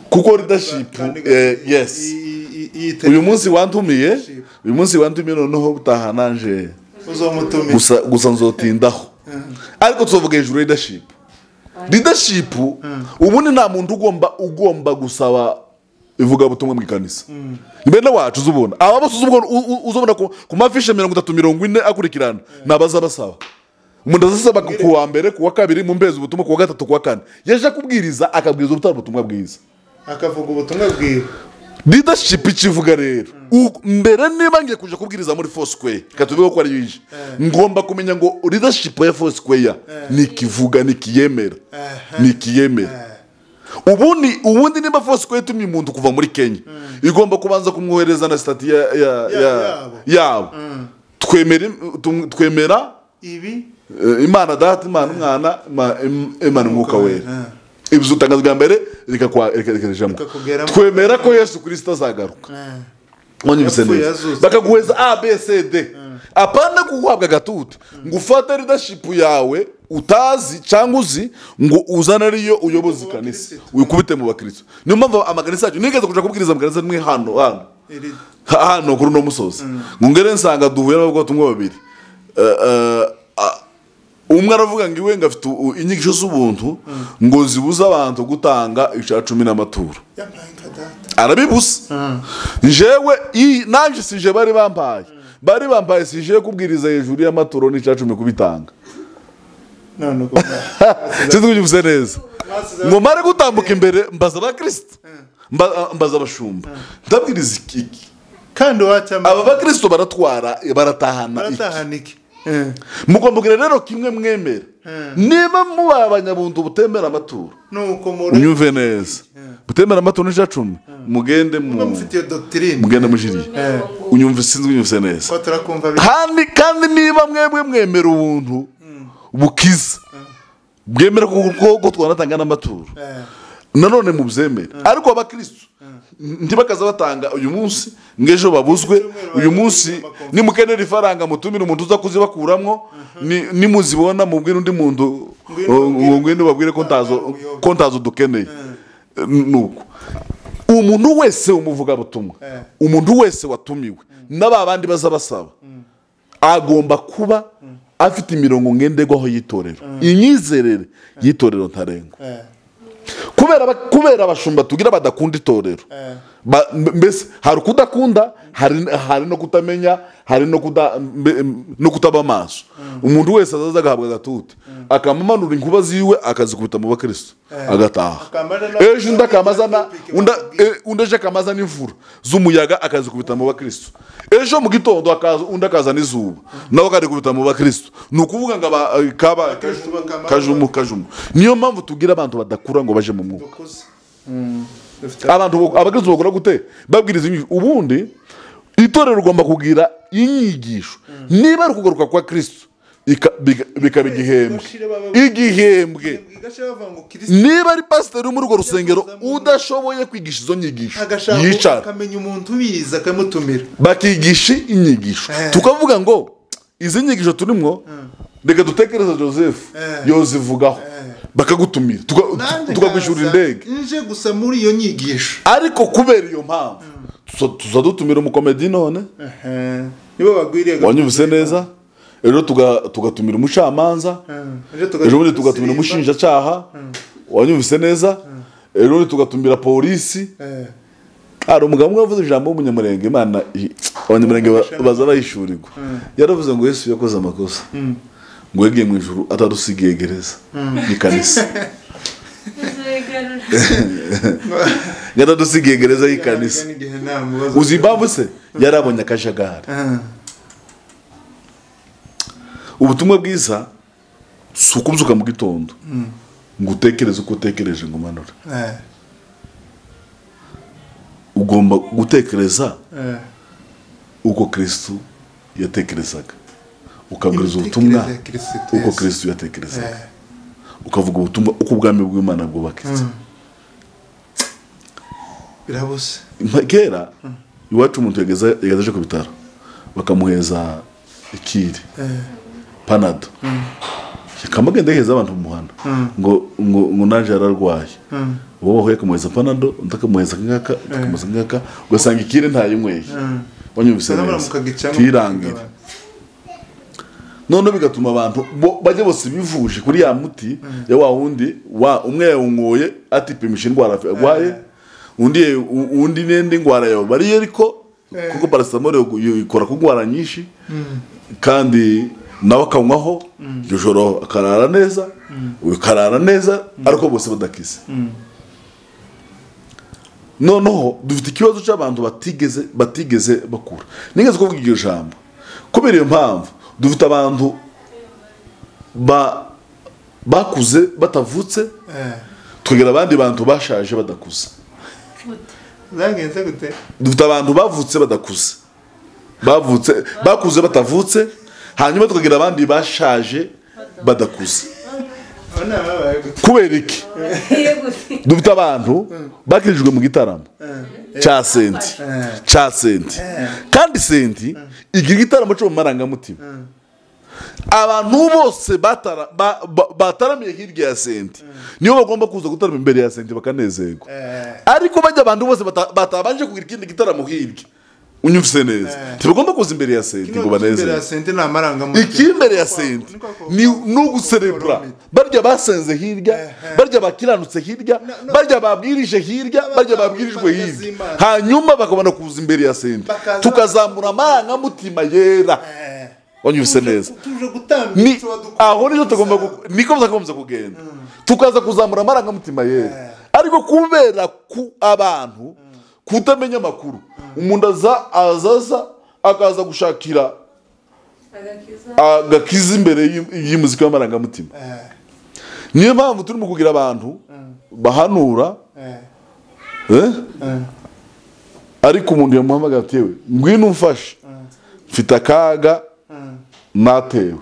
kuko leadership yes uyu munsi wantumiye noneho butaha nanje gusa nzotindaho ariko tuvuga hejuru leadership ubundi nta muntu ugomba gusaba ivuga butumwa mu ikanisa mbere wacu uzubona aba bose uzubona ku mafishe 30-40 akurikirana nabaza basaba umuntu azasaba ku wa mbere ku wa kabiri mu mbezi ubutumwa ku wa gatatu ku wa kane yaje kubwiriza akabwiriza ubutumwa bwiza akavuga ubutumwa bwiza leadership ikivuga rero mbere niba ngiye kuja kubwiriza muri Foursquare katuvuga ko ari yije ngomba kumenya ngo leadership ya Foursquare nikivuga nikiyemera ubundi niba Foursquare tumye umuntu kuva muri Kenya igomba kubanza kumwohereza na stati yabo twemera ibi Imana data Imana umwana Imana umwuka wera ibyo utangazwa mbere rikakwajamo twemera ko Yesu Kristo azagaruka bakaguheza ABCD apana kuguhabwa gatutu ngo ufate leadership yawe utazi cyangwa uzi ngo uzana ariyo uyoboza ikanisa wikubite mu bakristo niyo mpamvu amakanisa yacu nigeze kuja kubwiriza amakanisa nimwe hano kuri no musozi ngo ngere nsanga duhuye n'abagabo tumwe babiri umwe aravuga ngo iwe ngafite inyigisho z'ubuntu ngo zibuza abantu gutanga icya 10 n'amaturo arabibusa jewe nanje sije bari bambaye sije kubwiriza hejuru y'amaturo n'icya 10 kubitanga none tuvuze neza ngo mare gutambuka imbere mbaza abakristo mbaza abashumba ndabwiriza iki kandi wacama aba bakristo baratahana iki mukombugire rero kimwe mwemera niba muba abanyabuntu butemera amaturo nuko unyumve neza butemera amaturo n'icya 10 mugende mufitiye doctrine mugende mujiriye unyumve sinzi unyumve neza ko turakumva kandi niba mwemera ubuntu bukiza bwemera ko twanatanga n'amaturo nanone mubyemera ariko abakristo ntibakaza batanga uyu munsi ngejo babuzwe uyu munsi nimukenera ifaranga mutumira umuntu uza kuzibakuramwo nimuzibona mubwira undi muntu ngwende babwire ko ntazo dukeneye nuko umuntu wese umuvuga butumwa umuntu wese watumiwe n'abandi baza basaba agomba kuba afite imirongo ngenderwaho yitorero inyizerere yitorero ntarengwa kubera abashumba tugira badakunda itorero mbese hari kudakunda hari no kutamenya hari no kutaba amaso umuntu wese azaza agahabwa agatuti akamumanura inkuba ziwe akazikubita mu bakristo agataha ejo undaje akamazana imvura z'umuyaga akazikubita mu bakristo ejo mu gitondo akazana izuba nawe akazikubita mu bakristo ni ukuvuga ngo kajumu niyo mpamvu tugira abantu badakura ngo baje mu mwuka abakristo bakora gute babwiriza ubundi itorero rigomba kugira inyigisho niba ari kugaruka kwa Kristo bikaba igihembwe niba ari pasiteri muri urwo rusengero udashoboye kwigisha izo nyigisho yicara akamenya umuntu ubizi akamutumira bakigisha inyigisho tukavuga ngo izi nyigisho turimo reka dutekereza Joseph yozivugaho bakagutumira tukagwishyura indege nje gusa muri iyo nyigisho ariko kubera iyo mpamvu tuzadutumira umukomedi none nibo bagwiriye wanyumvise neza rero tugatumira umucamanza ejo bundi tugatumira umushinjacyaha wanyumvise neza rero tugatumira polisi hari umugabo umwe wavuze ijambo w'umunyamurenge Imana abanyamurenge baza bahishurirwa yaravuze ngo Yesu yakoze amakosa ngo yagiye mu ijuru atadusigiye gereza y'ikanisa yatadusigiye gereza y'ikanisa uzi impamvu se yarabonye akajagari ubutumwa bwiza si ukubyuka mu gitondo ngo utekereze uko utekereje ngo umanure ugomba gutekereza uko Kristo yatekerezaga ukabwiriza ubutumwa uko Kristo yatekerezaga ukavuga ubutumwa uko ubwami bw'Imana bwubakitse birabuse kera iwacu umuntu yagaze ku bitaro bakamuheza ikiri panado kamagenda heza abantu mu muhanda ngo naje yararwaye wowe aho yakamuheza panado ndakamuheza ngaka ugasanga ikiri ntayinyweye wanyumvise neza tirangira none bigatuma abantu bajye bose bivuje kuri ya muti ya wa wundi umwe yawunyoye atipimisha indwara arwaye undi n'indi ndwara yawe bariye ariko kuko paracetamol ikora ku ndwara nyinshi kandi nawe akanywaho iryo joro akarara neza ukarara neza ariko bose badakize noneho dufite ikibazo cy'abantu batigeze bakura nigeze kuvuga iryo jambo kubera iyo mpamvu dufite abantu bakuze batavutse tugira abandi bantu bashaje badakuze dufite abantu bavutse badakuze bakuze batavutse hanyuma tukagira abandi bashaje badakuze kubera iki dufite abantu bakirijwe mu gitaramo cya senti kandi senti igira igitaramo cyo mu marangamutima abantu bose bataramiye hirya ya senti nibo bagomba kuza gutarama imbere ya senti bakanezerwa ariko bajya abantu bose batabanje kugira ikindi gitaramo hirya unyumvise neza ntibagomba kuza imbere ya senti ngo banezerwe ikimbere ya senti ni uguserebura barya basenze hirya barya bakiranutse hirya barya babwirije hirya barya babwirijwe hirya hanyuma bakabona kuza imbere ya senti tukazamura amarangamutima yera wanyumvise neza aho nizo tugomba niko tugomba kugenda tukaza kuzamura amarangamutima yera ariko kubera ku abantu kutamenya amakuru umuntu azaza akaza gushakira agakiza imbere y'umuziki w'amarangamutima niyo mpamvu turimo kugira abantu bahanura ariko umuntu yamuhamagara ati yewe ngwino umfashe mfite akaga natewe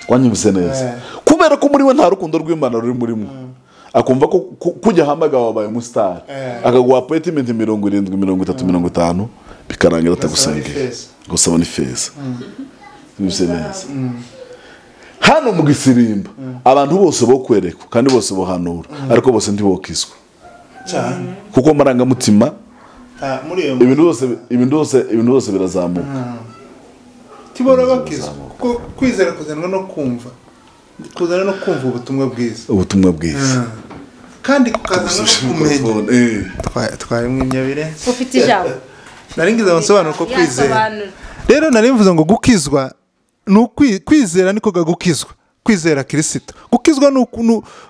wanyumvise neza kubera ko muri we nta rukundo rw'Imana ruri murimo akumva ko kujya hamagara wabaye umusitari akaguha apoyitimenti 70, 30, 50 bikarangira atagusengera gusaba ni feza bimeze neza hano mu Gisirimba abantu bose bo kwerekwa kandi bose bohanura ariko bose ntibokizwa kuko marangamutima ibintu byose birazamuka tibora bakizwa kuko kwizera kuzanwa no kumva ubutumwa bwiza kandi kukazana no kumenya twari mw'inyabire ufite ijambo naringize abansobanura ko kwizera rero narimvuze ngo gukizwa kwizera niko gukizwa kwizera Kristo gukizwa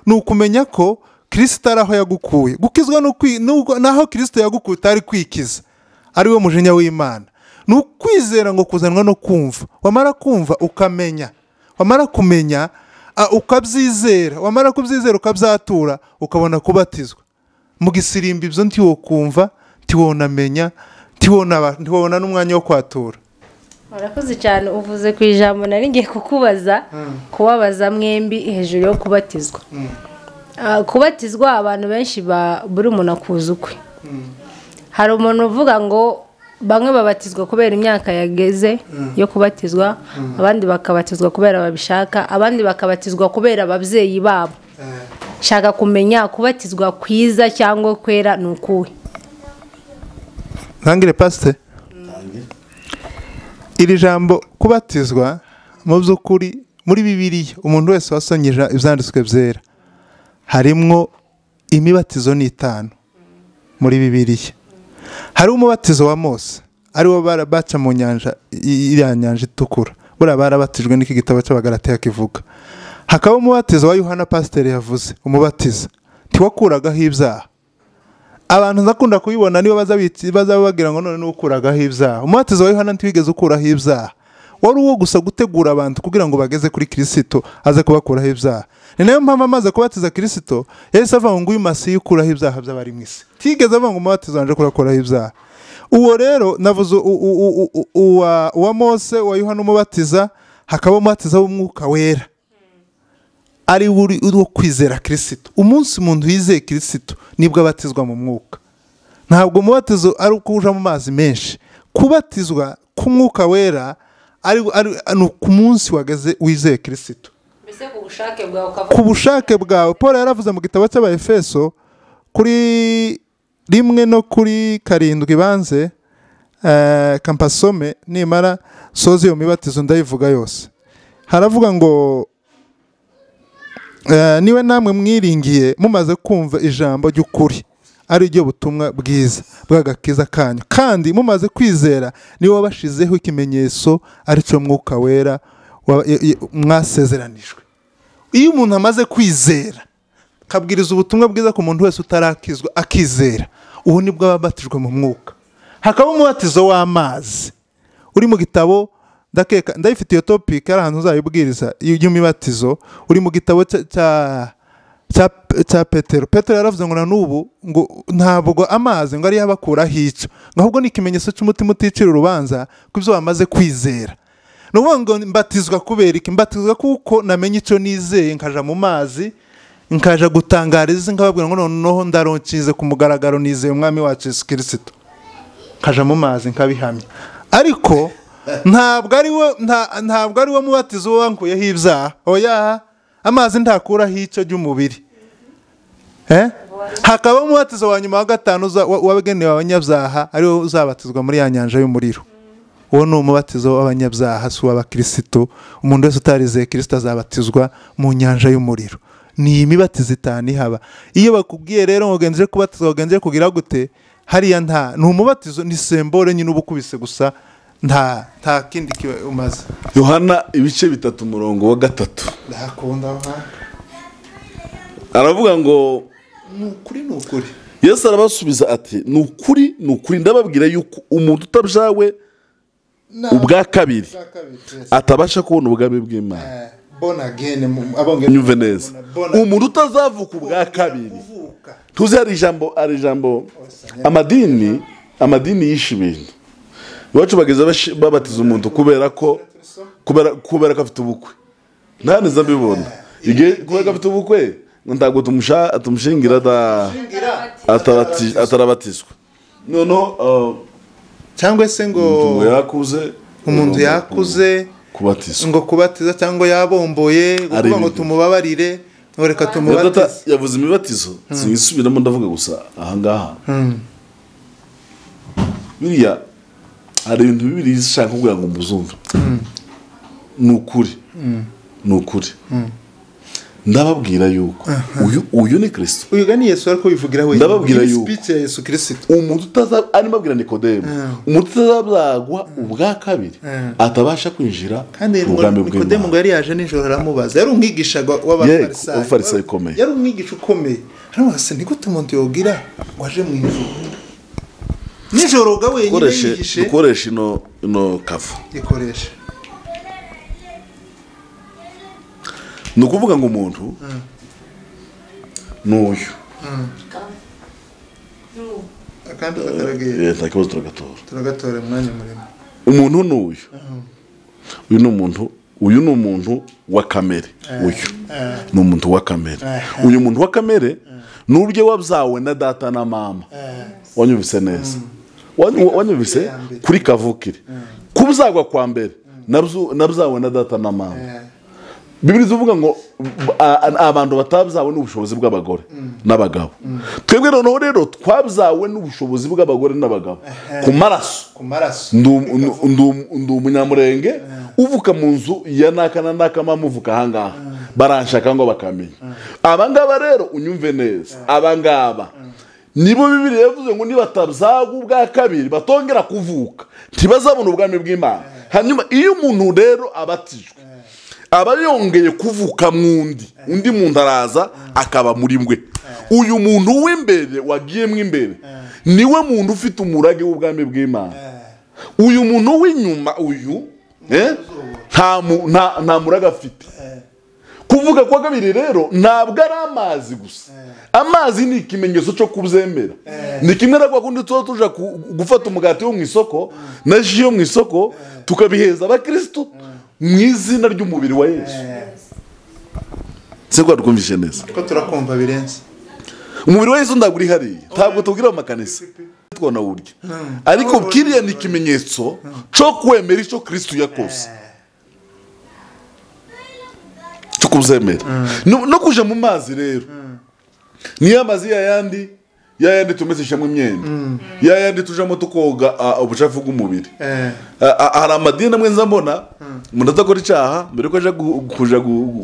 ni ukumenya ko Kristo ari aho yagukuye gukizwa naho Kristo yagukuye utari kwikiza ari we mujinya w'Imana ni ukwizera ngo kuzanwa no kumva wamara kumva ukamenya wamara kumenya ukabyizera wamara kubyizera ukabyatura ukabona kubatizwa mu Gisirimba ibyo ntiwokumva ntiwonamenya ntiwona n'umwanya wo kwatura. Urakoze cyane uvuze ku ijambo nari ngiye kubabaza mwembi hejuru yo kubatizwa. Kubatizwa abantu benshi buri umuntu akuza ukwe. Hari umuntu uvuga ngo bamwe babatizwa kubera imyaka yageze yo kubatizwa, abandi bakabatizwa kubera babishaka, abandi bakabatizwa kubera ababyeyi babo. Shaka kumenya kubatizwa kwiza cyangwa kwera ni ukuhe? ntangire pasite. Iri jambo kubatizwa mu by'ukuri muri Bibiliya umuntu wese wasomye ibyanditswe byera harimwo imibatizo n'itanu muri Bibiliya. Hari umubatizo wa Mose ariwo baca mu nyanja, iriya nyanja itukura, buriya barabatijwe n'iki gitabo cy'Abagalatiya kivuga. Hakaba umubatizo wa Yohana pasiteri yavuze, umubatizo ntiwakuragaho ibyaha. Abantu ndakunda kubibona niba baza bagira ngo none ukuragaho ibyaha. Umubatizo wa Yohana ntiwigeze ukuraho ibyaha, wari uwo gusa gutegura abantu kugira ngo bageze kuri Kristo aze kubakuraho ibyaha. Ni nayo mpamvu amaze kubatiza Kristo yahise avuga ngo uyu Masiya ukuraho ibyaha by'abari mu isi. Tigeze avuga ngo umubatizo wanje kurakuraho ibyaha. Uwo rero navuze uwa Mose, wa Yohana umubatiza, hakaba umubatiza w'umwuka wera ari wo kwizera Kristo. Umunsi umuntu yizeye Kristo nibwo abatizwa mu mwuka. Ntabwo umubatizo ari uko uja mu mazi menshi. Kubatizwa k'umwuka wera ari ku munsi wageze wizeye Kristo. Mbese ku bushake bwawe. Paul yaravuze mu gitabo cy'Abaefeso kuri 1 no kuri 7 banze kampasome nimara soze iyo mibatizo ndayivuga yose. Haravuga ngo niwe namwe mwiringiye mumaze kumva ijambo ry'ukuri ari ryo butumwa bwiza bw'agakiza kanyu, kandi mumaze kwizera niwe wabashizeho ikimenyetso ari cyo mwuka wera mwasezeranijwe. Iyo umuntu amaze kwizera kabwiriza ubutumwa bwiza ku muntu wese utarakizwa akizera, ubu nibwo ababatijwe mu mwuka. Hakaba umubatizo w'amazi uri mu gitabo, ndayifite iyo topic ari ahantu uzayibwiriza y'imibatizo, uri mu gitabo cya Petero. Petero yaravuze ngo na n'ubu ngo ntabwo amazi ngo ari yabakuraho icyo, ahubwo ni ikimenyetso cy'umutima uticira urubanza ku byo bamaze kwizera. Ni ukuvuga ngo mbatizwa kubera iki? Mbatizwa kuko namenye icyo nizeye, nkaja mu mazi, nkaja gutangariza, nkababwira ngo noneho ndaronkize ku mugaragaro nizeye umwami wacu Yesu Kristo, nkaja mu mazi nkabihamya. Ariko ntabwo ari wo mubatizo wankuyeho ibyaha. Oya, amazi ntakuraho icyo ry'umubiri. Hakaba umubatizo wa nyuma wa gatanu wagenewe abanyabyaha, ariwo uzabatizwa muri ya nyanja y'umuriro. Uwo ni umubatizo w'abanyabyaha, si uw'abakristo. Umuntu wese utarizeye Kristo azabatizwa mu nyanja y'umuriro. Ni imibatizo itanu ihaba. Iyo bakubwiye rero ngo genje kubatizwa, genje kugira gute, hariya ni umubatizo, ni sembole nyine uba ukubise gusa, nta kindi umaze. Yohana ibice 3 umurongo wa 3 ndakunda Yohana aravuga ngo nukuri. Yesu arabasubiza ati nukuri ndababwira yuko umuntu utabyawe ubwa kabiri atabasha kubona ubwami bw'Imana. Born again nyumve neza, umuntu utazavuka ubwa kabiri. Tuzi hari ijambo amadini yishe ibintu. Iwacu bageze babatiza umuntu kubera ko afite ubukwe. Nta neza mbibona. Kubera ko afite ubukwe ntabwo tumushingira atarabatizwa. Noneho cyangwa se ngo umuntu yakuze kubatizwa, ngo kubatiza cyangwa yabomboye kuvuga ngo tumubabarire, ngo reka tumubatize. Yavuze imibatizo sinisubiramo, ndavuga gusa ahangaha. Biriya hari ibintu bibiri zishaka kugira ngo muzumve. Nukuri ndababwira yuko uyu ni Kristo. Uyu ni Yesu ariko bivugira wenyine. Ndababwira yuko speech ya Yesu Kristo. Umuntu ari mabwira Nikodemo, umuntu utazabyagwa ubwa kabiri atabasha kwinjira mu bwami bw'Imana. Nikodemo ngo yari yaje nijoro aramubaza. Yari umwigisha w'Abafarisayo ukomeye. Yari umwigisha ukomeye. Haramubaza ni gute umuntu yogira waje mu ijuru nijoro ga wenyine yigishe. Dukoresha ino kafu. Ikoresha. Ni ukuvuga ngo umuntu n'uyu akandi kagaragaye. Nta kibazo turagatora mwanya murimo. Umuntu n'uyu. Uyu ni umuntu wa kamere. Uyu ni umuntu wa kamere. Uyu muntu wa kamere n'uburyo wabyawe na data na mama. Wanyumvise neza. wanyumvise kuri kavukire kubuzagwa kwa mbere nabuzabona na data na mama. Bibiliya ivuga ngo abantu batabuzawe n'ubushobozi bw'abagore n'abagabo. Twebwe rero twabuzawe n'ubushobozi bw'abagore n'abagabo ku maraso. Ndi umunyamurenge uvuka mu nzu ya naka mama uvuka ahangaha baranshaka ngo bakamenya. Abangaba rero unyumve neza, abangaba nibo Bibiliya yavuze ngo nibatabzaga ubwa kabiri batongera kuvuka ntibazabona ubwami bw'Imana. Hanyuma iyo umuntu rero abatijwe aba yongeye kuvuka undi muntu araza akaba muri mwe. Uyu muntu w'imbere wagiyemo imbere niwe muntu ufite umurage w'ubwami bw'Imana. Uyu muntu w'inyuma uyu nta murage afite. Kuvuga kwa kabiri rero ntabwo ari amazi gusa. Amazi ni ikimenyetso cyo kubyemera. Ni kimwe na kwa kundi tuja gufata umugati wo mu isoko na ji yo mu isoko tukabiheza abakristo mu izina ry'umubiri wa Yesu. Seko twumvishe neza ko turakumva birenze. Umubiri wa Yesu ndagura ihari ntabwo tubwira mu makanisa twona urya, ariko kiriya ni ikimenyetso cyo kwemera icyo Kristo yakoze cyo kubyemera. No kuja mu mazi rero niyo amazi yayandi tumesesha mu myenda yayandi tujamo tukoga ubucafu bw'umubiri. Hari amadini amwe nzambona umuntu adakora icyaha mbere ko aje kuja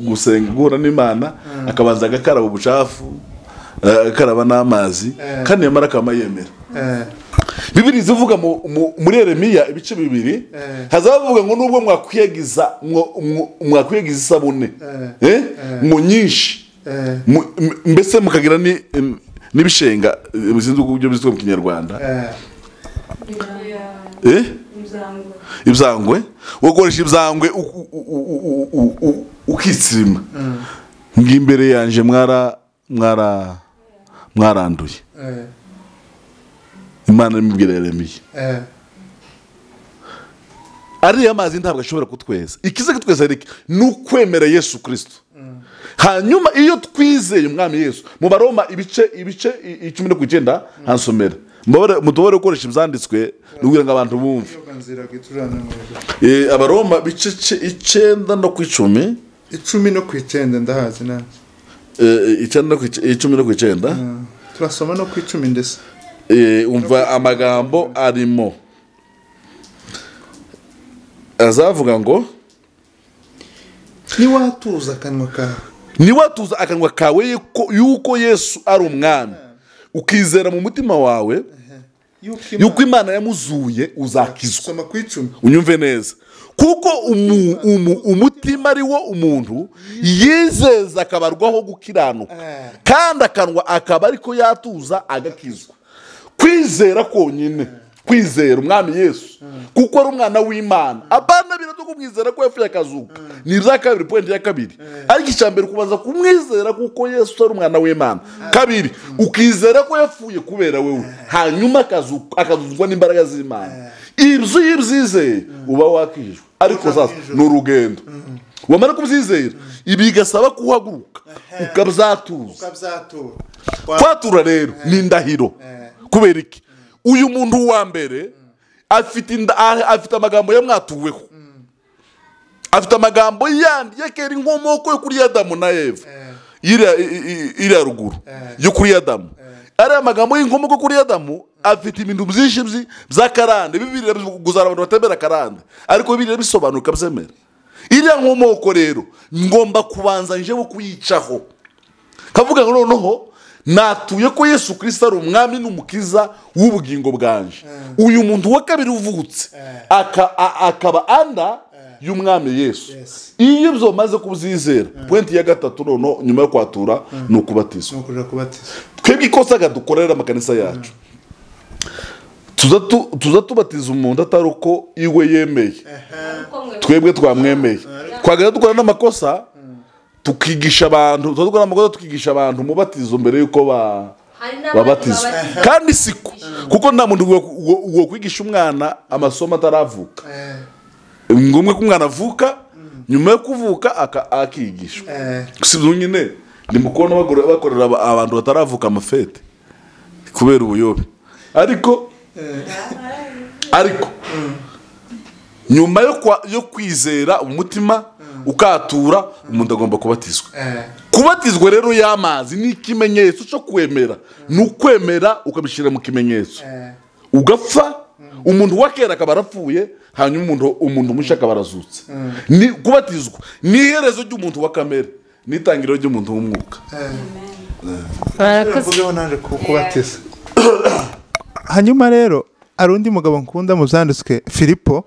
gusenga guhura n'Imana akabanza agakaraba ubucafu akaraba n'amazi kandi yamara akamayemera. Bibiliya ivuga muri Yeremiya ibice 2 hazavuga ngo nubwo mwakwiyegiza isabune ngo nyinshi mbese mukagira n'ibishenga bizinze uburyo bizwe mu Kinyarwanda ibyangwe ukoresha ibyangwe ukitsima ngimbere yanje mwaranduye. Imana imubwira Yeremiya ari amazi ntabwo ashobora kutweza. Ikize kutweza ariko nukwemera Yesu Kristo. Hanyuma iyo twizeye umwami Yesu mu Baroma ibice 19 hansomera mutobore ukoresha ibyanditswe nugira ngo abantu bumve. Abaroma bice 9 no ku 10 no ku 9 ndahazi nanje 10 no ku 9 turasoma no ku 10 ndese umva amagambo arimo azavuga ngo niwatuza akanwa kawe yuko Yesu ari umwami ukizera mu mutima wawe yuko Imana yamuzuye uzakizwa. Unyumve neza kuko umutima ari wo umuntu yizeza akabarwaho gukiranuka kandi akanwa akaba ariko yatuza agakizwa. Kwizera konyine kwizera umwami Yesu kuko ari umwana w'Imana abana birato kumwizera ko yafuye akazuka ni za kabiri point ya kabiri. Ariko icyambere kubanza kumwizera kuko Yesu ari umwana w'Imana. Kabiri ukizera ko yafuye kubera wewe hanyuma akazuzwa n'imbaraga z'Imana. Ibyo yibyizeye uba wakijwe. Ariko sasa ni urugendo wamara kubyizera ibigasaba kuhaguruka ukabyatuza. Kwatura rero ni indahiro. Kubera iki uyu muntu wa mbere afite amagambo yamwatuweho, afite amagambo yandi yakera inkomoko yo kuri Adamu na Eva iri ruguru yo kuri Adamu. Ari amagambo y'inkomoko kuri Adamu afite ibintu byinshi by'akarande. Bibiliya guzara abantu batembera karande ariko Bibiliya bisobanuka byemera. Iriya nkomoko rero ngomba kubanza njeho kuyicaho kavuga ngo noneho natuye ko Yesu Kristo ari umwami n'umukiza w'ubugingo bwanje. Uyu muntu wa kabiri uvutse akaba anda y'umwami Yesu. Iyo byo maze kubyizera point ya gatatu nono nyuma yo kwatura no kubatizwa. Twebwe ikosaga dukorera amakanisa yacu tuza tubatiza umuntu atari uko iwe yemeye twebwe twamwemeye twagera dukora n'amakosa tukigisha abantu tuzakora amakosa tukigisha abantu umubatizo mbere yuko babatizwa kandi siko kuko nta muntu wo kwigisha umwana amasomo ataravuka. Ngomwe ko umwana avuka nyuma yo kuvuka akigishwa. Sibyo nyine ndimukona bakorera abantu bataravuka amafete kubera ubuyobe. Ariko ariko nyuma yo kwizera umutima ukatura umuntu agomba kubatizwa. Kubatizwa rero y'amazi ni ikimenyetso cyo kwemera, ni ukwemera ukabishyira mu kimenyetso ugapfa. Umuntu wa kera akaba arapfuye, hanyuma umuntu mushya akaba arazutse. Ni kubatizwa ni iherezo ry'umuntu wa kamere, n'itangiriro ry'umuntu w'umwuka. Baravuga naje kubatiza. Hanyuma rero ari undi mugabo nkunda mu byanditswe, Filipo,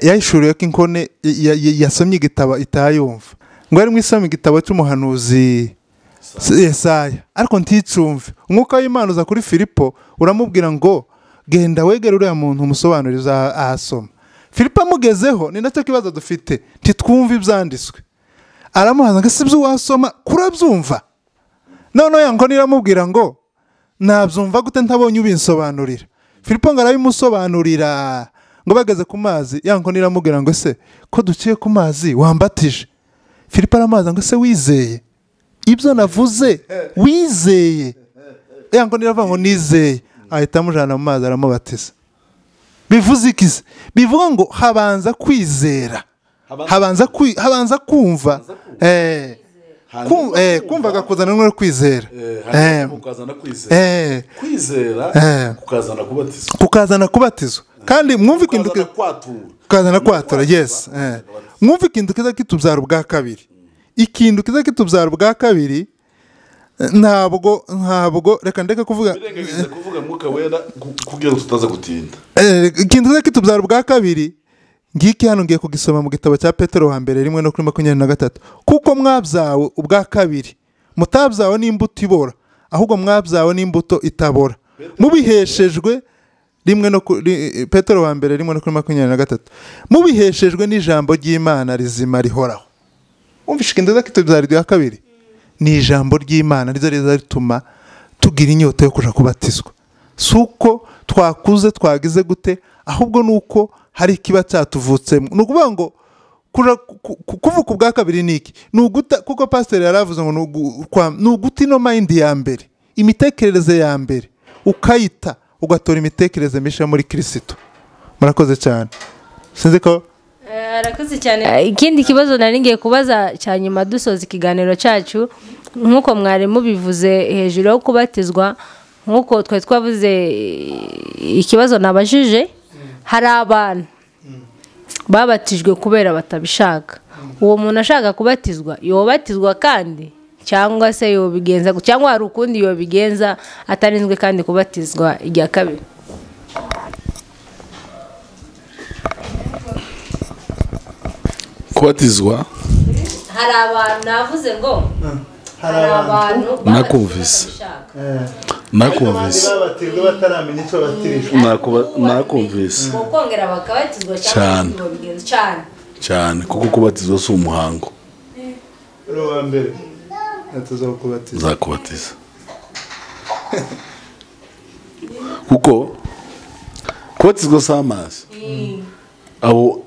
yahishuriye ko inkone yasomye igitabo itayumva, ngo ari mwisoma igitabo cy'umuhanuzi Yesaya, ariko nticumve. Umwuka w'Imana uza kuri Filipo uramubwira ngo genda wegere uriya muntu umusobanuriza ahasoma. Filipo amugezeho, ni nacyo kibazo dufite, ntitwumve ibyanditswe. Aramuhaza ngo ese ibyo wasoma kurabyumva? Noneho ya nkone iramubwira ngo nabyumva gute ntabonye ubinsobanurira? Filipo ngo arabimusobanurira. Ngo bageze ku mazi, ya nkone iramubwira ngo ese ko duciye ku mazi wambatije? Filipo aramaza ngo ese wizeye ibyo navuze? Wizeye? Ya nkone iravuga ngo nizeye. Ahita amujyana mu mazi aramubatiza. Bivuze iki se? Bivuga ngo habanza kwizera, habanza kumva, kumva agakuzana no kwizera, kukazana kubatizwa. Kandi mwumve ikintu kukazana kwatura. Yes, mwumve ikintu kiza kitubyara ubwa kabiri. Ikintu kiza kitubyara ubwa kabiri ntabwo reka ndeke kuvuga mwuka wera kugira ngo tutaza gutinda. Ikintu kiza kitubyara ubwa kabiri ngiki hano ngiye kugisoma mu gitabo cya Petero wa mbere 1:23. Kuko mwabyawe ubwa kabiri, mutabyawe n'imbuto ibora, ahubwo mwabyawe n'imbuto itabora, mubiheshejwe Petero wa mbere 1:23, mubiheshejwe n'ijambo ry'Imana rizima rihoraho. Umvishe ikintu kiza kitubyara ubwa kabiri ni ijambo ry'Imana riza rituma tugira inyota yo kuja kubatizwa. Suko twakuze twagize gute, ahubwo nuko hari ikiba cyatuvutsemo. Nukuvuga ngo kuvuka ubwa kabiri niki? Nuguta, kuko pastor yaravuze ngo nuguta ino mind ya mbere, imitekerereze ya mbere ukayita, ugatora imitekerereze misha muri Kristo. Murakoze cyane. Sinzi ko arakoze cyane. Ikindi kibazo nari ngiye kubaza cyanyuma dusoza ikiganiro cyacu, nkuko mwari mubivuze hejuru yo kubatizwa, nkuko twe twavuze ikibazo nabajije, hari abantu babatijwe kubera batabishaka. Uwo muntu ashaka kubatizwa yobatizwa kandi, cyangwa se yobigenza, cyangwa hari ukundi yobigenza atarinzwe kandi kubatizwa ijya kabiri? Kubatizwa hari abantu navuze ngo hari abantu nakumvise bataramenya icyo batirishwa. Nakumvise kongera bakabatizwa cyane kuko kubatizwa si umuhango. Wa mbere zakubatiza kuko kubatizwa si amazi. Abo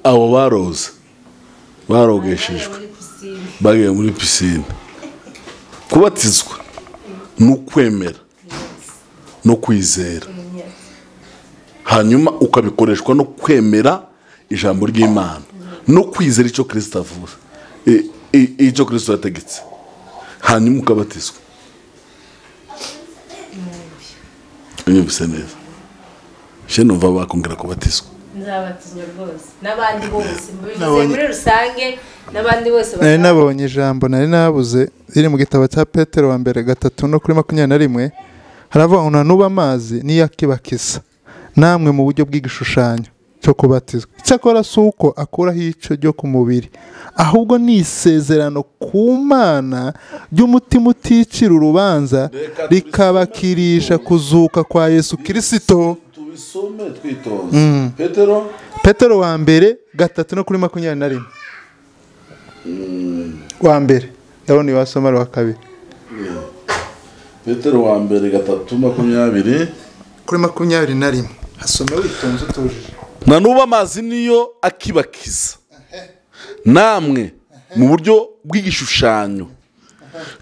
barogeshejwe bagiye muri pisine. Kubatizwa ni ukwemera no kwizera, hanyuma ukabikoreshwa no kwemera ijambo ry'Imana no kwizera icyo Kristo avuze, icyo Kristo yategetse, hanyuma ukabatizwa. Unyumvise neza? Je numva bakongera kubatizwa. Nzabatizwa rwose n'abandi bose muri rusange, n'abandi bose nabonye ijambo nari nabuze riri mu gitabo cya Petero wa mbere 3:21. Haravuga ngo nuba amazi niyo akibakisa namwe mu buryo bw'igishushanyo cyo kubatizwa. Cyakora suko akuraho ico ryo ku mubiri, ahubwo ni isezerano ku Mana ry'umutima uticira urubanza, rikabakirisha kuzuka kwa Yesu Kristo. Tubisome twitonze. Petero wa mbere 3:21. Wa mbere ndabona iwasoma wa kabiri. Petero wa mbere 3:21. Hasome witonze utujije. Na nuba amazi niyo akibakiza namwe mu buryo bw'igishushanyo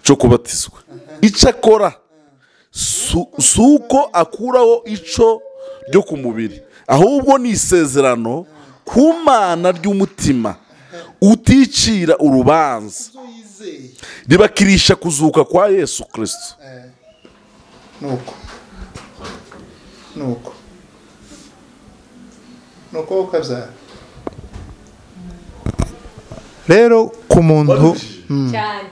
cyo kubatizwa. Icakora si uko akuraho ico ryo ku mubiri, ahubwo ni isezerano ku mana ry'umutima uticira urubanza, ribakirisha kuzuka kwa Yesu Kristo. nuko ukabyara rero ku muntu cyane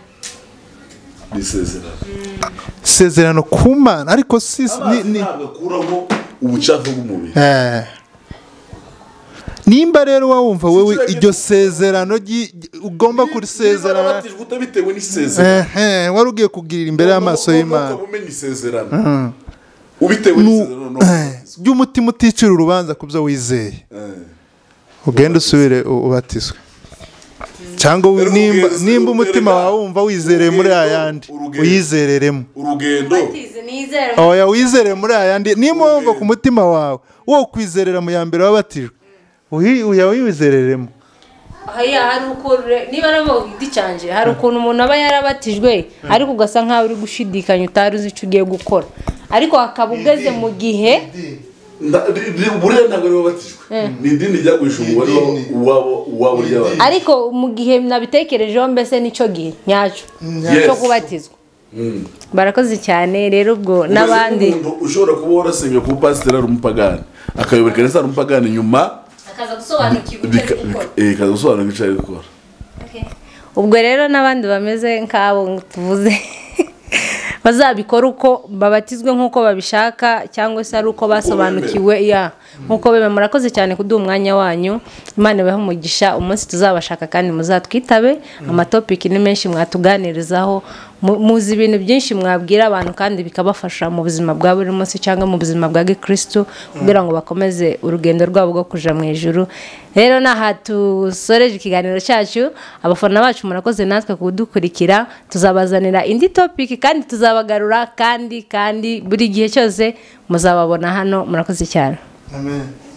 isezerano ku mana, ariko si ntabwo akuraho ubucafu bw'umubiri. nimba rero wumva wowe iryo sezerano ugomba kurisezerana bitewe n'isezerano wari ugiye kugirira imbere y'amaso y'Imana, by'umutima uticira urubanza ku byo wizeye, ugenda usubire ubatizwe. cyangwa nimba umutima wawe wumva wizereye muri ayandi uyizereremo urugendo, oya wizerere muri ayandi. nimba wumva ku mutima wawe wo kwizerera mu ya mbere wabatijwe uyawizereremo. hari ukuntu niba nabo gidicanje, hari ukuntu umuntu aba yarabatijwe ariko ugasa nkaho uri gushidikanya utari uzi icyo ugiye gukora, ariko hakaba ugeze mu gihe buriya ntabwo ari wabatijwe, ni idini ryagurisha umubare wabo ry'abantu, ariko mu gihe nabitekerejeho mbese nicyo gihe nyacyo cyo kubatizwa. Barakoze cyane rero. Ubwo n'abandi ushobora kuba warasengeye ku pasiteri ari umupagani akayobereka neza ari umupagani, nyuma akaza gusobanukirwa icyo ari gukora. ubwo rero n'abandi bameze nk'abo tuvuze bazabikora uko babatizwe nk'uko babishaka, cyangwa se ari uko basobanukiwe. nk'uko bebe. Murakoze cyane kuduha umwanya wanyu, Imana ibahe umugisha. umunsi tuzabashaka kandi muzatwitabe, amatopiki ni menshi mwatuganirizaho, muzi ibintu byinshi mwabwira abantu kandi bikabafasha mu buzima bwa buri munsi cyangwa mu buzima bwa Gikristo, kugira ngo bakomeze urugendo rwabo rwo kuja mu ijuru. Rero naha tusoreje ikiganiro cyacu, abafana bacu murakoze natwe kudukurikira. Tuzabazanira indi topic kandi tuzabagarura kandi buri gihe cyose muzababona hano. Murakoze cyane. Amen.